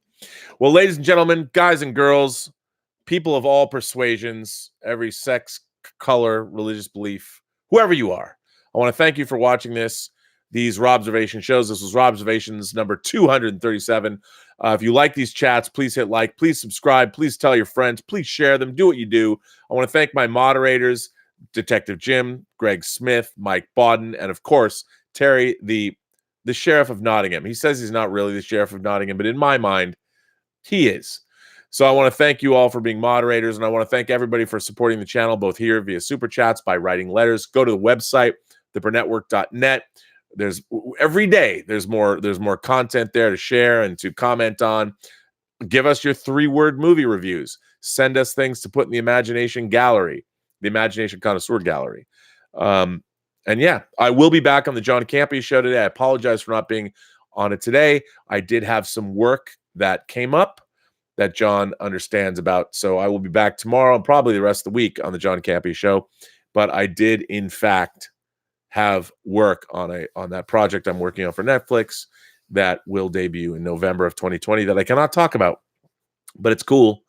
Well, ladies and gentlemen, guys and girls, people of all persuasions, every sex, color, religious belief, whoever you are, I want to thank you for watching these Robservation shows. This was Robservations number 237. If you like these chats, please hit like, please subscribe, please tell your friends, please share them, do what you do. I want to thank my moderators, Detective Jim, Greg Smith, Mike Bodden, and of course, Terry, the Sheriff of Nottingham. He says he's not really the Sheriff of Nottingham, but in my mind, he is. So I want to thank you all for being moderators, and I want to thank everybody for supporting the channel, both here via Super Chats, by writing letters. Go to the website, theburnettwork.net. Every day there's more content there to share and to comment on. Give us your 3-word movie reviews. Send us things to put in the imagination gallery, the imagination connoisseur gallery. And yeah, I will be back on the John Campea show today. I apologize for not being on it today. I did have some work that came up that John understands about, so I will be back tomorrow and probably the rest of the week on the John Campea show. But I did, in fact, have work on that project I'm working on for Netflix that will debut in November of 2020 that I cannot talk about, but it's cool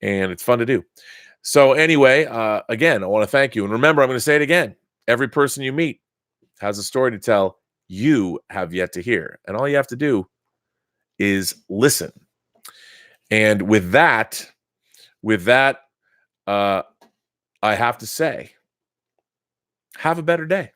and it's fun to do. So anyway, again, I want to thank you. And remember, I'm going to say it again. Every person you meet has a story to tell you have yet to hear. And all you have to do is listen. And with that, I have to say, have a better day.